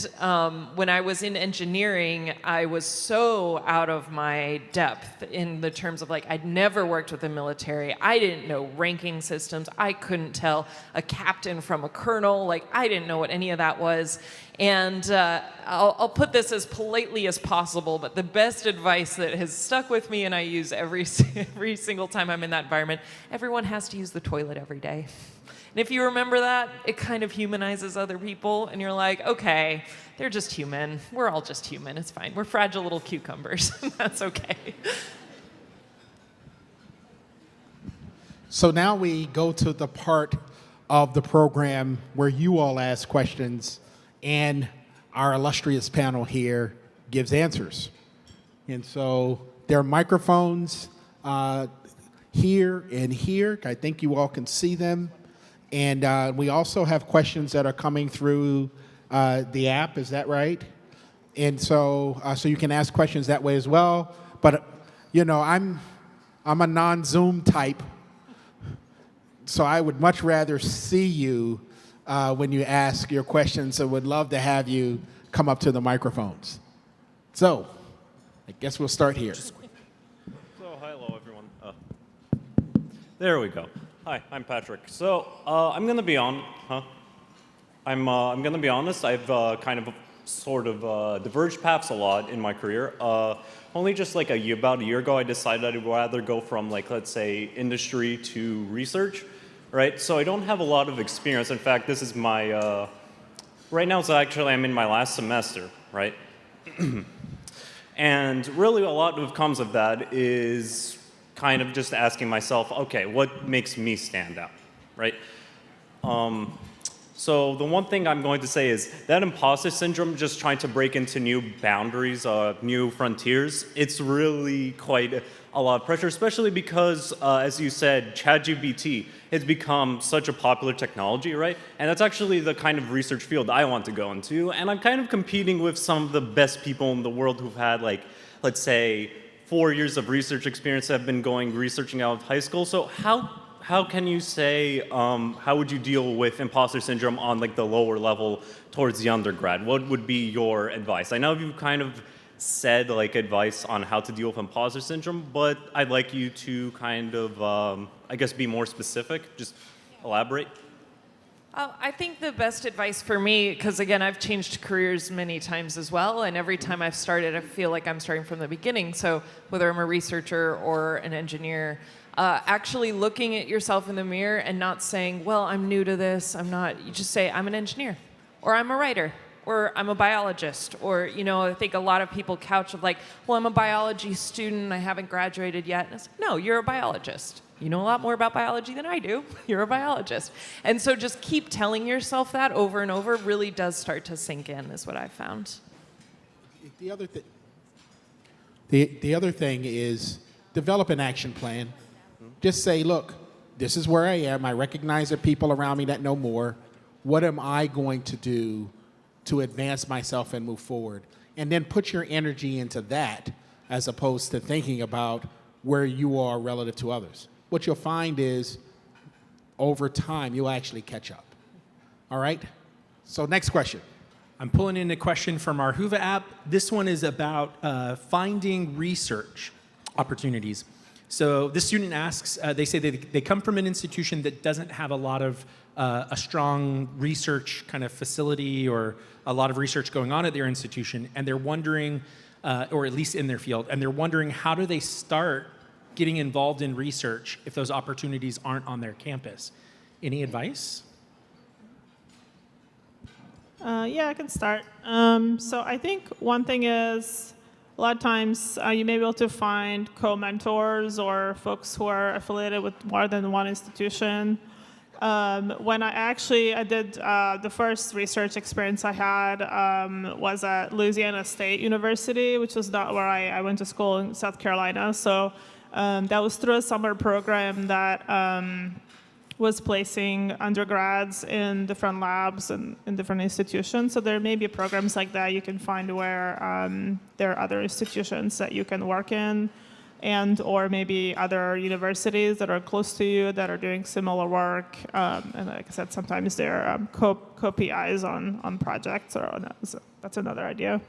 when I was in engineering, I was so out of my depth in the terms of, I'd never worked with the military. I didn't know ranking systems. I couldn't tell a captain from a colonel. I didn't know what any of that was. And I'll put this as politely as possible, but the best advice that has stuck stuck with me and I use every single time I'm in that environment. Everyone has to use the toilet every day. And if you remember that, it kind of humanizes other people, and you're like, okay, they're just human. We're all just human. It's fine. We're fragile little cucumbers. That's okay. So now we go to the part of the program where you all ask questions and our illustrious panel here gives answers. And so there are microphones here and here. I think you all can see them. And we also have questions that are coming through the app. Is that right? And so so you can ask questions that way as well. But you know, I'm a non-Zoom type, so I would much rather see you when you ask your questions. So would love to have you come up to the microphones. So I guess we'll start here. So hello everyone. There we go. Hi, I'm Patrick. So I'm gonna be on. I'm gonna be honest. I've kind of sort of diverged paths a lot in my career. Only just like about a year ago, I decided I'd rather go from, like, let's say, industry to research, right? So I don't have a lot of experience. In fact, this is my right now. So actually, I'm in my last semester, right? And really, a lot of comes of that is kind of just asking myself, okay, what makes me stand out, right? So the one thing I'm going to say is that imposter syndrome, just trying to break into new boundaries, new frontiers, it's really quite a lot of pressure, especially because, as you said, ChatGPT has become such a popular technology, right? And that's actually the kind of research field I want to go into. And I'm kind of competing with some of the best people in the world who've had, like, let's say, 4 years of research experience, have been researching out of high school. So how can you say, how would you deal with imposter syndrome on, like, the lower level towards the undergrad? What would be your advice? I know you've kind of said, like, advice on how to deal with imposter syndrome, but I'd like you to kind of, I guess, be more specific. Just elaborate. I think the best advice for me, because again, I've changed careers many times as well, and every time I've started, I feel like I'm starting from the beginning. So whether I'm a researcher or an engineer, actually looking at yourself in the mirror and not saying, well, I'm new to this, I'm not, you just say, I'm an engineer, or I'm a writer, or I'm a biologist, or, you know, I think a lot of people couch of like, well, I'm a biology student, I haven't graduated yet. And it's like, no, you're a biologist. You know a lot more about biology than I do. You're a biologist. And so just keep telling yourself that over and over really does start to sink in, is what I've found. The other thing is develop an action plan. Just say, look, this is where I am. I recognize there are people around me that know more. What am I going to do to advance myself and move forward? And then put your energy into that as opposed to thinking about where you are relative to others. What you'll find is over time, you'll actually catch up. All right? So next question. I'm pulling in a question from our Whova app. This one is about finding research opportunities. So this student asks, they say they come from an institution that doesn't have a lot of a strong research kind of facility or a lot of research going on at their institution, and they're wondering, or at least in their field, and they're wondering how do they start getting involved in research if those opportunities aren't on their campus. Any advice? Yeah, I can start. So I think one thing is a lot of times you may be able to find co-mentors or folks who are affiliated with more than one institution. When I did the first research experience I had was at Louisiana State University, which was not where I went to school in South Carolina. So that was through a summer program that was placing undergrads in different labs and in different institutions. So there may be programs like that you can find where there are other institutions that you can work in, and or maybe other universities that are close to you that are doing similar work. And like I said, sometimes they're co-PIs on projects, so that's another idea.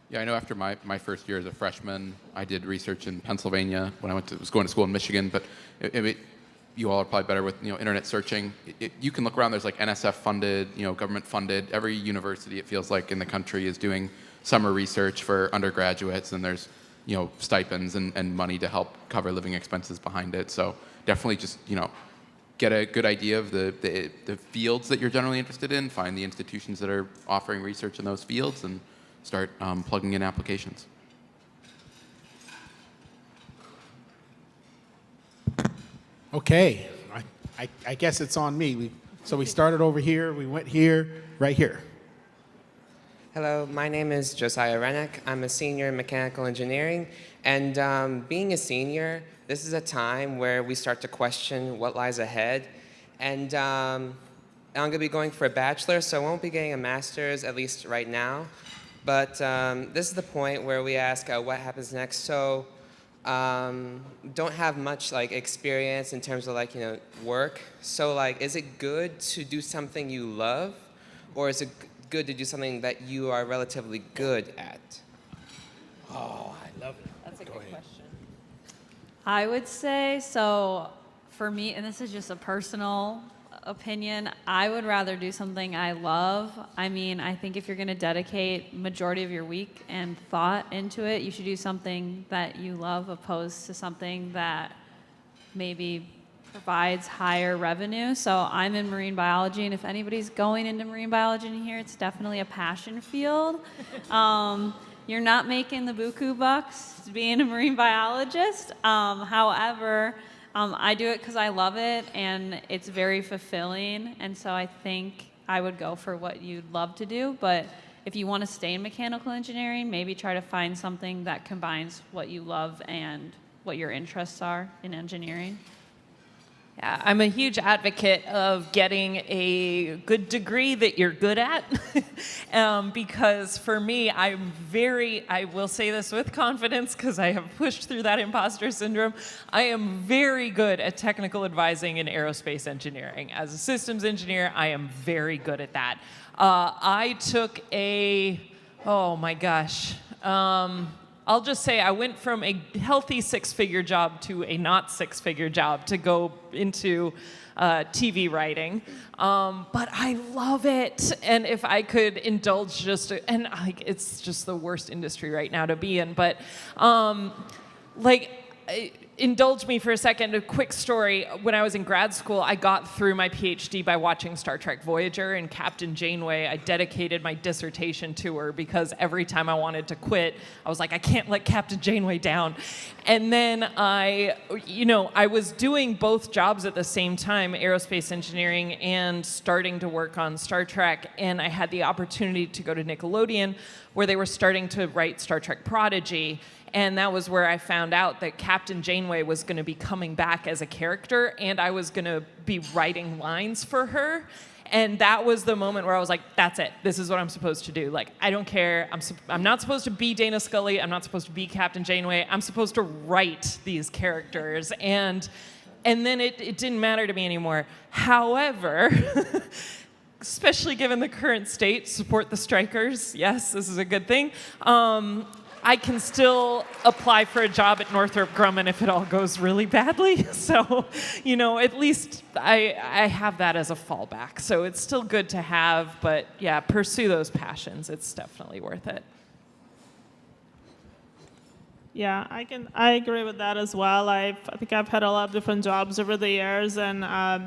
Yeah, I know after my first year as a freshman, I did research in Pennsylvania when I was going to school in Michigan, but you all are probably better with internet searching. You can look around. There's like NSF funded, government funded. Every university, it feels like, in the country is doing summer research for undergraduates, and there's stipends and money to help cover living expenses behind it. So definitely just, get a good idea of the fields that you're generally interested in, find the institutions that are offering research in those fields, and start plugging in applications. Okay, I guess it's on me. So we started over here, we went here, right here. Hello, my name is Josiah Rennick. I'm a senior in mechanical engineering, and being a senior, this is a time where we start to question what lies ahead. And I'm going to be going for a bachelor, so I won't be getting a master's, at least right now. But this is the point where we ask what happens next. So don't have much experience in terms of work. So is it good to do something you love, or is it good to do something that you are relatively good at? Oh, I love it. That's a good question. I would say, so for me, and this is just a personal opinion, I would rather do something I love. I mean, I think if you're going to dedicate majority of your week and thought into it, you should do something that you love opposed to something that maybe provides higher revenue. So I'm in marine biology, and if anybody's going into marine biology in here, it's definitely a passion field. You're not making the buku bucks being a marine biologist. However, I do it because I love it, and it's very fulfilling. And so I think I would go for what you'd love to do. But if you want to stay in mechanical engineering, maybe try to find something that combines what you love and what your interests are in engineering. Yeah, I'm a huge advocate of getting a good degree that you're good at because for me, I will say this with confidence because I have pushed through that imposter syndrome. I am very good at technical advising in aerospace engineering. As a systems engineer, I am very good at that. I took oh my gosh, I'll just say I went from a healthy six-figure job to a not six-figure job to go into TV writing. But I love it. And if I could indulge it's just the worst industry right now to be in. But indulge me for a second. A quick story. When I was in grad school, I got through my PhD by watching Star Trek Voyager, and Captain Janeway, I dedicated my dissertation to her because every time I wanted to quit, I was like, I can't let Captain Janeway down. And then I was doing both jobs at the same time, aerospace engineering and starting to work on Star Trek, and I had the opportunity to go to Nickelodeon where they were starting to write Star Trek Prodigy. And that was where I found out that Captain Janeway was going to be coming back as a character, and I was going to be writing lines for her. And that was the moment where I was like, that's it. This is what I'm supposed to do. I don't care. I'm not supposed to be Dana Scully. I'm not supposed to be Captain Janeway. I'm supposed to write these characters. And then it didn't matter to me anymore. However, especially given the current state, support the strikers. Yes, this is a good thing. I can still apply for a job at Northrop Grumman if it all goes really badly. So, at least I have that as a fallback. So it's still good to have, but yeah, pursue those passions. It's definitely worth it. Yeah, I agree with that as well. I think I've had a lot of different jobs over the years, and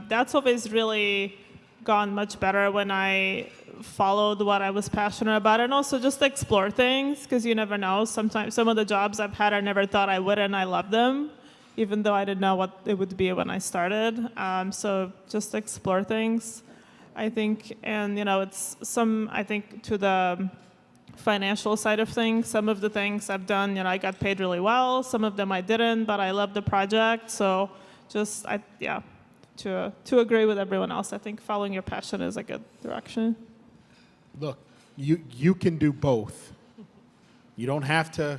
that's always really gone much better when I followed what I was passionate about, and also just explore things, because you never know. Sometimes some of the jobs I've had, I never thought I would, and I love them, even though I didn't know what it would be when I started. So just explore things, I think. And I think to the financial side of things, some of the things I've done, I got paid really well. Some of them I didn't, but I loved the project. So to agree with everyone else, I think following your passion is a good direction. Look, you can do both. You don't have to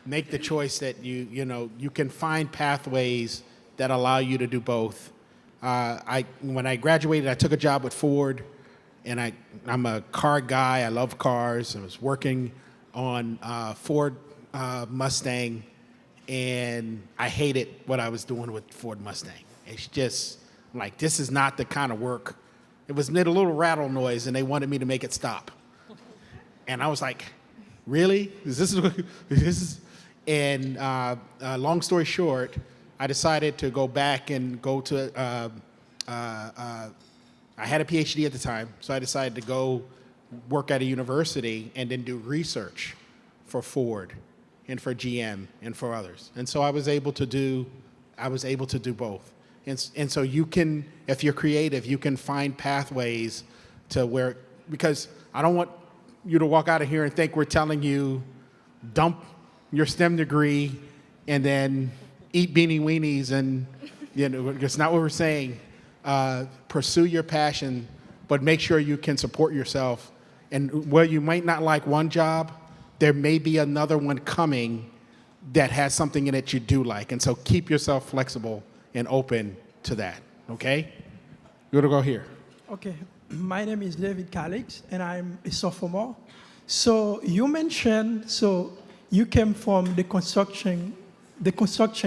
make the choice that you can find pathways that allow you to do both. When I graduated, I took a job with Ford, and I'm a car guy. I love cars. I was working on Ford Mustang, and I hated what I was doing with Ford Mustang. It's just this is not the kind of work. It made a little rattle noise, and they wanted me to make it stop. And I was like, really? And long story short, I decided to go back and go to, I had a PhD at the time, so I decided to go work at a university and then do research for Ford and for GM and for others. And so I was able to do both. And so you can, if you're creative, you can find pathways to where, because I don't want you to walk out of here and think we're telling you dump your STEM degree and then eat beanie weenies, and it's not what we're saying. Pursue your passion, but make sure you can support yourself. And while you might not like one job, there may be another one coming that has something in it you do like. And so keep yourself flexible and open to that, okay? You're gonna go here. Okay, my name is David Calix, and I'm a sophomore. So you mentioned, so you came from the construction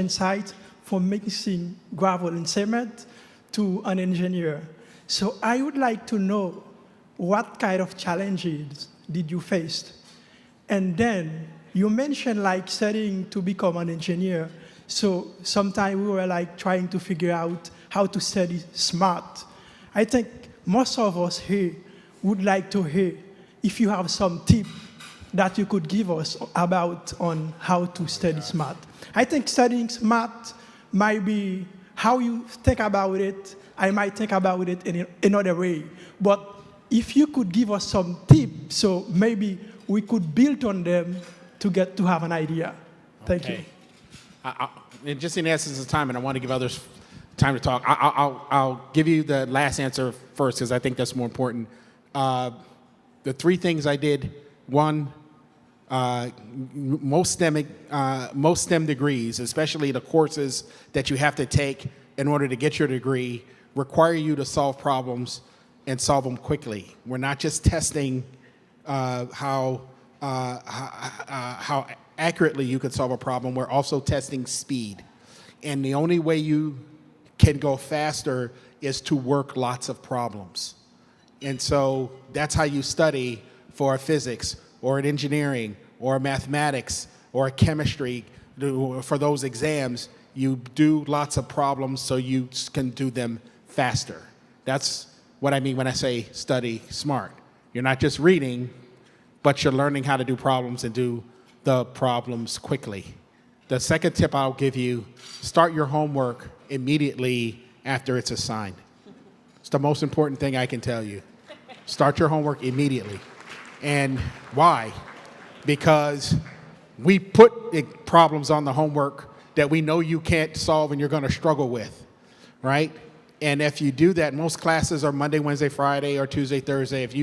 site, from mixing gravel and cement to an engineer. So I would like to know what kind of challenges did you face? And then you mentioned like studying to become an engineer. So sometimes we were like trying to figure out how to study smart. I think most of us here would like to hear if you have some tip that you could give us about on how to study smart. I think studying smart might be how you think about it. I might think about it in another way. But if you could give us some tips, so maybe we could build on them to get to have an idea. Thank you. And just in the essence of time, and I want to give others time to talk, I'll give you the last answer first, because I think that's more important. The three things I did: one, most STEM degrees, especially the courses that you have to take in order to get your degree, require you to solve problems and solve them quickly. We're not just testing how accurately you can solve a problem. We're also testing speed. And the only way you can go faster is to work lots of problems. And so that's how you study for a physics or an engineering or a mathematics or a chemistry. For those exams, you do lots of problems so you can do them faster. That's what I mean when I say study smart. You're not just reading, but you're learning how to do problems and do the problems quickly. The second tip I'll give you: start your homework immediately after it's assigned. It's the most important thing I can tell you. Start your homework immediately. And why? Because we put problems on the homework that we know you can't solve and you're going to struggle with, right? And if you do that, most classes are Monday, Wednesday, Friday, or Tuesday, Thursday. If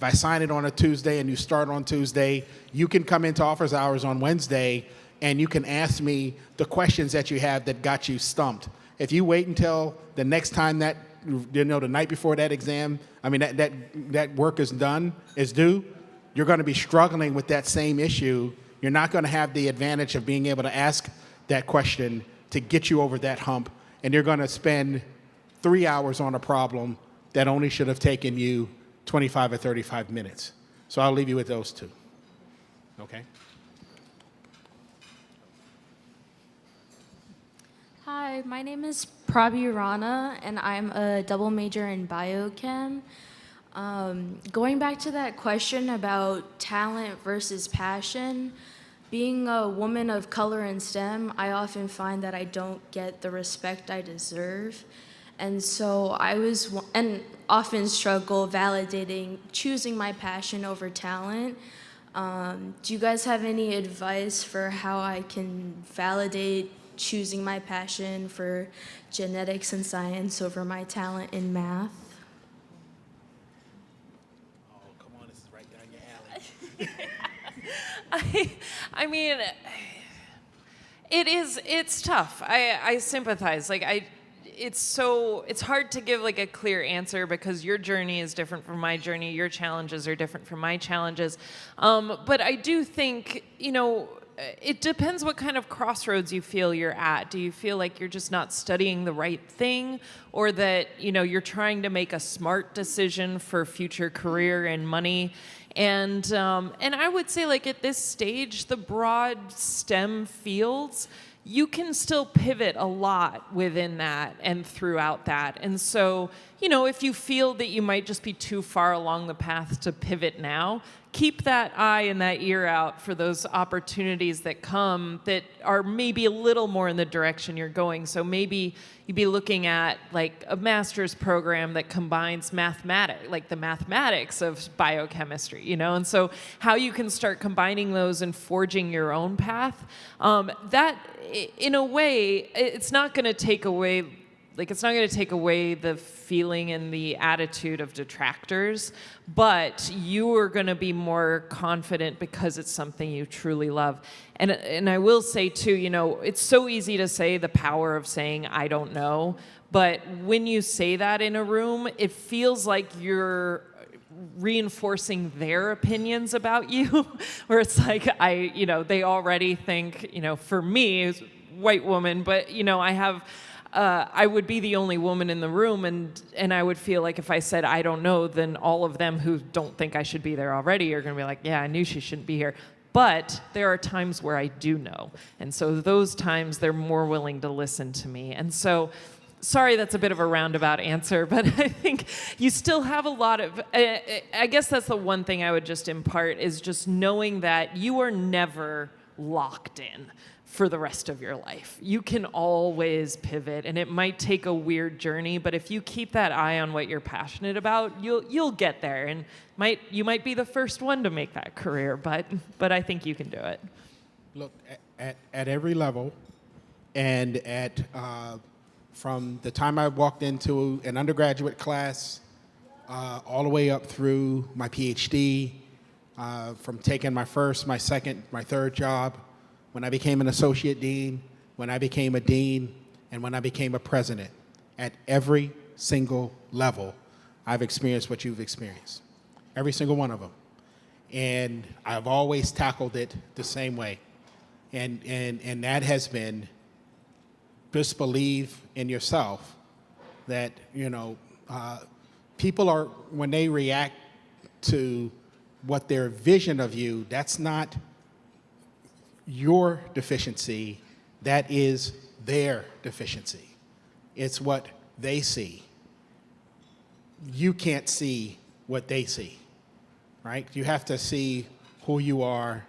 I sign it on a Tuesday and you start on Tuesday, you can come into office hours on Wednesday and you can ask me the questions that you have that got you stumped. If you wait until the next time that, the night before that exam, that work is due, you're going to be struggling with that same issue. You're not going to have the advantage of being able to ask that question to get you over that hump, and you're going to spend 3 hours on a problem that only should have taken you 25 or 35 minutes. So I'll leave you with those two. Okay? Hi, my name is Prabhi Rana, and I'm a double major in biochem. Going back to that question about talent versus passion, being a woman of color in STEM, I often find that I don't get the respect I deserve. And so and often struggle validating, choosing my passion over talent. Do you guys have any advice for how I can validate choosing my passion for genetics and science over my talent in math? Oh, come on, this is right down your alley. I mean, it's tough. I sympathize. It's hard to give a clear answer because your journey is different from my journey. Your challenges are different from my challenges. But I do think, it depends what kind of crossroads you feel you're at. Do you feel like you're just not studying the right thing, or that, you're trying to make a smart decision for future career and money? And I would say, like, at this stage, the broad STEM fields, you can still pivot a lot within that and throughout that. And so, if you feel that you might just be too far along the path to pivot now, keep that eye and that ear out for those opportunities that come that are maybe a little more in the direction you're going. So maybe you'd be looking at like a master's program that combines the mathematics of biochemistry, and so how you can start combining those and forging your own path. That, in a way, it's not going to take away the feeling and the attitude of detractors, but you are going to be more confident because it's something you truly love. And I will say too, it's so easy to say the power of saying I don't know, but when you say that in a room, it feels like you're reinforcing their opinions about you, where it's like they already think, for me, as a white woman, but I would be the only woman in the room, and I would feel like if I said I don't know, then all of them who don't think I should be there already are going to be like, yeah, I knew she shouldn't be here. But there are times where I do know, and so those times they're more willing to listen to me. And so, sorry, that's a bit of a roundabout answer, but I think you still have a lot of, I guess that's the one thing I would just impart, is just knowing that you are never locked in for the rest of your life. You can always pivot, and it might take a weird journey, but if you keep that eye on what you're passionate about, you'll get there, and you might be the first one to make that career, but I think you can do it. Look, at every level, and from the time I walked into an undergraduate class, all the way up through my PhD, from taking my first, my second, my third job, when I became an associate dean, when I became a dean, and when I became a president. At every single level, I've experienced what you've experienced. Every single one of them. And I've always tackled it the same way. And that has been just believe in yourself that, people are, when they react to what their vision of you, that's not your deficiency, that is their deficiency. It's what they see. You can't see what they see, right? You have to see who you are.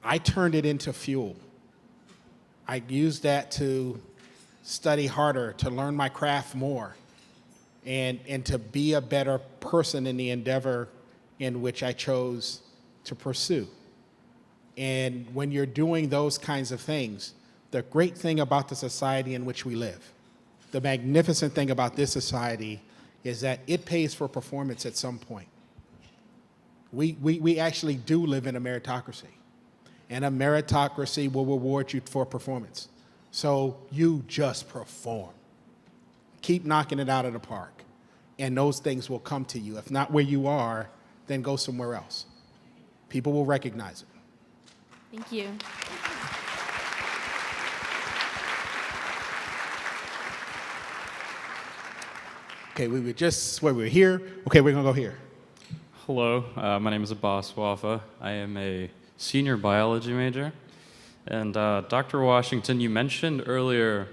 I turned it into fuel. I used that to study harder, to learn my craft more, and to be a better person in the endeavor in which I chose to pursue. And when you're doing those kinds of things, the great thing about the society in which we live, the magnificent thing about this society, is that it pays for performance at some point. We actually do live in a meritocracy, and a meritocracy will reward you for performance. So you just perform. Keep knocking it out of the park, and those things will come to you. If not where you are, then go somewhere else. People will recognize it. Thank you. Okay, we were here. Okay, we're gonna go here. Hello, my name is Abbas Wafa. I am a senior biology major. And Dr. Washington, you mentioned earlier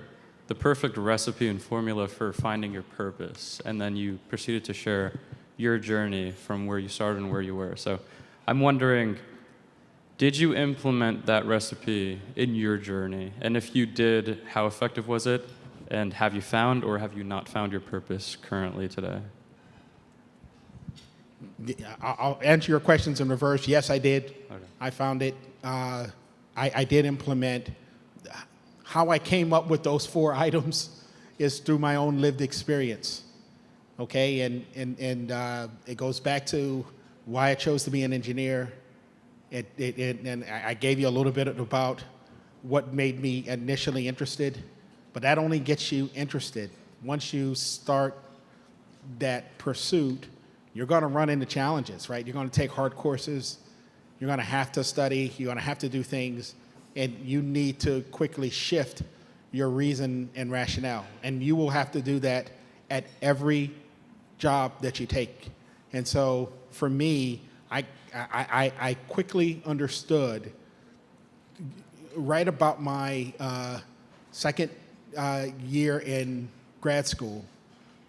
the perfect recipe and formula for finding your purpose, and then you proceeded to share your journey from where you started and where you were. So I'm wondering, did you implement that recipe in your journey? And if you did, how effective was it? And have you found or have you not found your purpose currently today? I'll answer your questions in reverse. Yes, I did. Okay. I found it. I did implement. How I came up with those 4 items is through my own lived experience. Okay, and it goes back to why I chose to be an engineer. And I gave you a little bit about what made me initially interested, but that only gets you interested. Once you start that pursuit, you're going to run into challenges, right? You're going to take hard courses. You're going to have to study. You're going to have to do things, and you need to quickly shift your reason and rationale. And you will have to do that at every job that you take. And so for me, I quickly understood right about my second year in grad school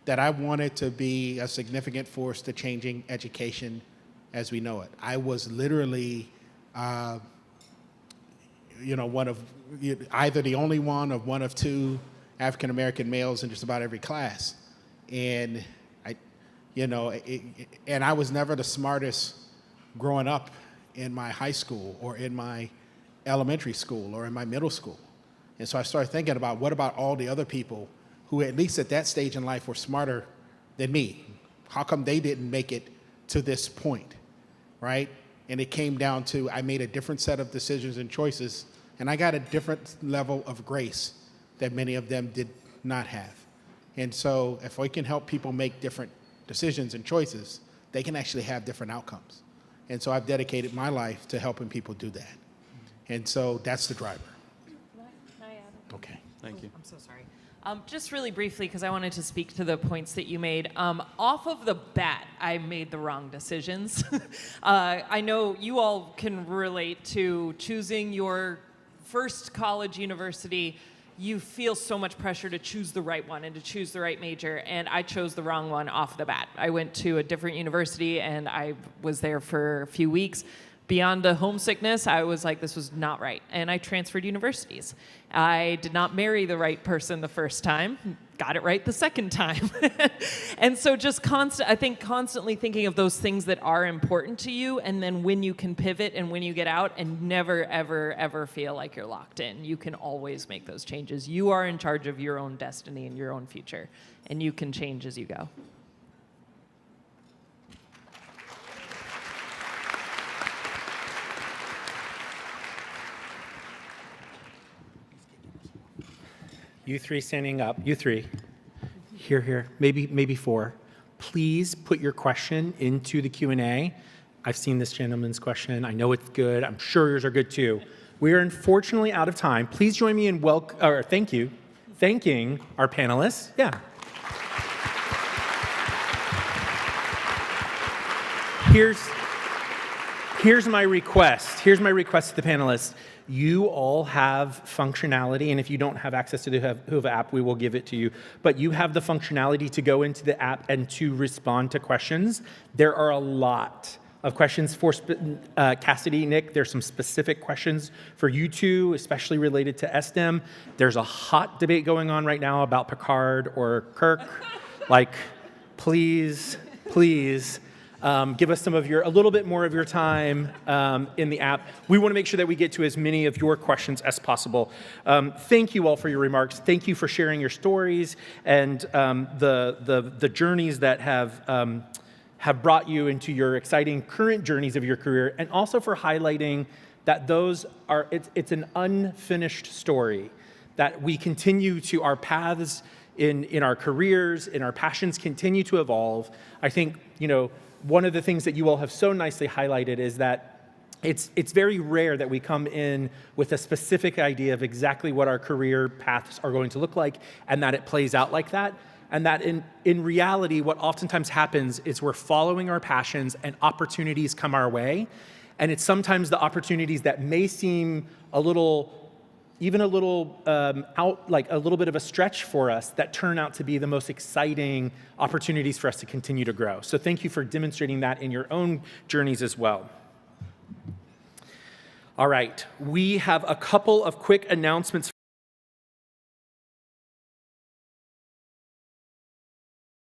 that I wanted to be a significant force to changing education as we know it. I was literally, one of either the only one of one of two African American males in just about every class, and and I was never the smartest growing up in my high school or in my elementary school or in my middle school. And so I started thinking about what about all the other people who at least at that stage in life were smarter than me? How come they didn't make it to this point, right? And it came down to I made a different set of decisions and choices, and I got a different level of grace that many of them did not have. And so if we can help people make different decisions and choices, they can actually have different outcomes. And so I've dedicated my life to helping people do that. And so that's the driver. Okay. Thank you. I'm so sorry. Just really briefly, because I wanted to speak to the points that you made. Off of the bat, I made the wrong decisions. I know you all can relate to choosing your first college university. You feel so much pressure to choose the right one and to choose the right major, and I chose the wrong one off the bat. I went to a different university, and I was there for a few weeks. Beyond the homesickness, I was like, this was not right, and I transferred universities. I did not marry the right person the first time, got it right the second time. And so just constantly thinking of those things that are important to you, and then when you can pivot and when you get out, and never, ever, ever feel like you're locked in. You can always make those changes. You are in charge of your own destiny and your own future, and you can change as you go. You three standing up. You three. Here. Maybe four. Please put your question into the Q&A. I've seen this gentleman's question. I know it's good. I'm sure yours are good too. We are unfortunately out of time. Please join me in thanking our panelists. Yeah. Here's my request. Here's my request to the panelists. You all have functionality, and if you don't have access to the Whova app, we will give it to you. But you have the functionality to go into the app and to respond to questions. There are a lot of questions for Kassidy, Nick. There's some specific questions for you two, especially related to STEM. There's a hot debate going on right now about Picard or Kirk. Please. Give us a little bit more of your time in the app. We want to make sure that we get to as many of your questions as possible. Thank you all for your remarks. Thank you for sharing your stories and the journeys that have brought you into your exciting current journeys of your career, and also for highlighting that it's an unfinished story, that we continue to our paths in our careers, in our passions continue to evolve. I think, one of the things that you all have so nicely highlighted is that it's very rare that we come in with a specific idea of exactly what our career paths are going to look like, and that it plays out like that. And that in reality, what oftentimes happens is we're following our passions and opportunities come our way. And it's sometimes the opportunities that may seem a little bit of a stretch for us that turn out to be the most exciting opportunities for us to continue to grow. So thank you for demonstrating that in your own journeys as well. All right, we have a couple of quick announcements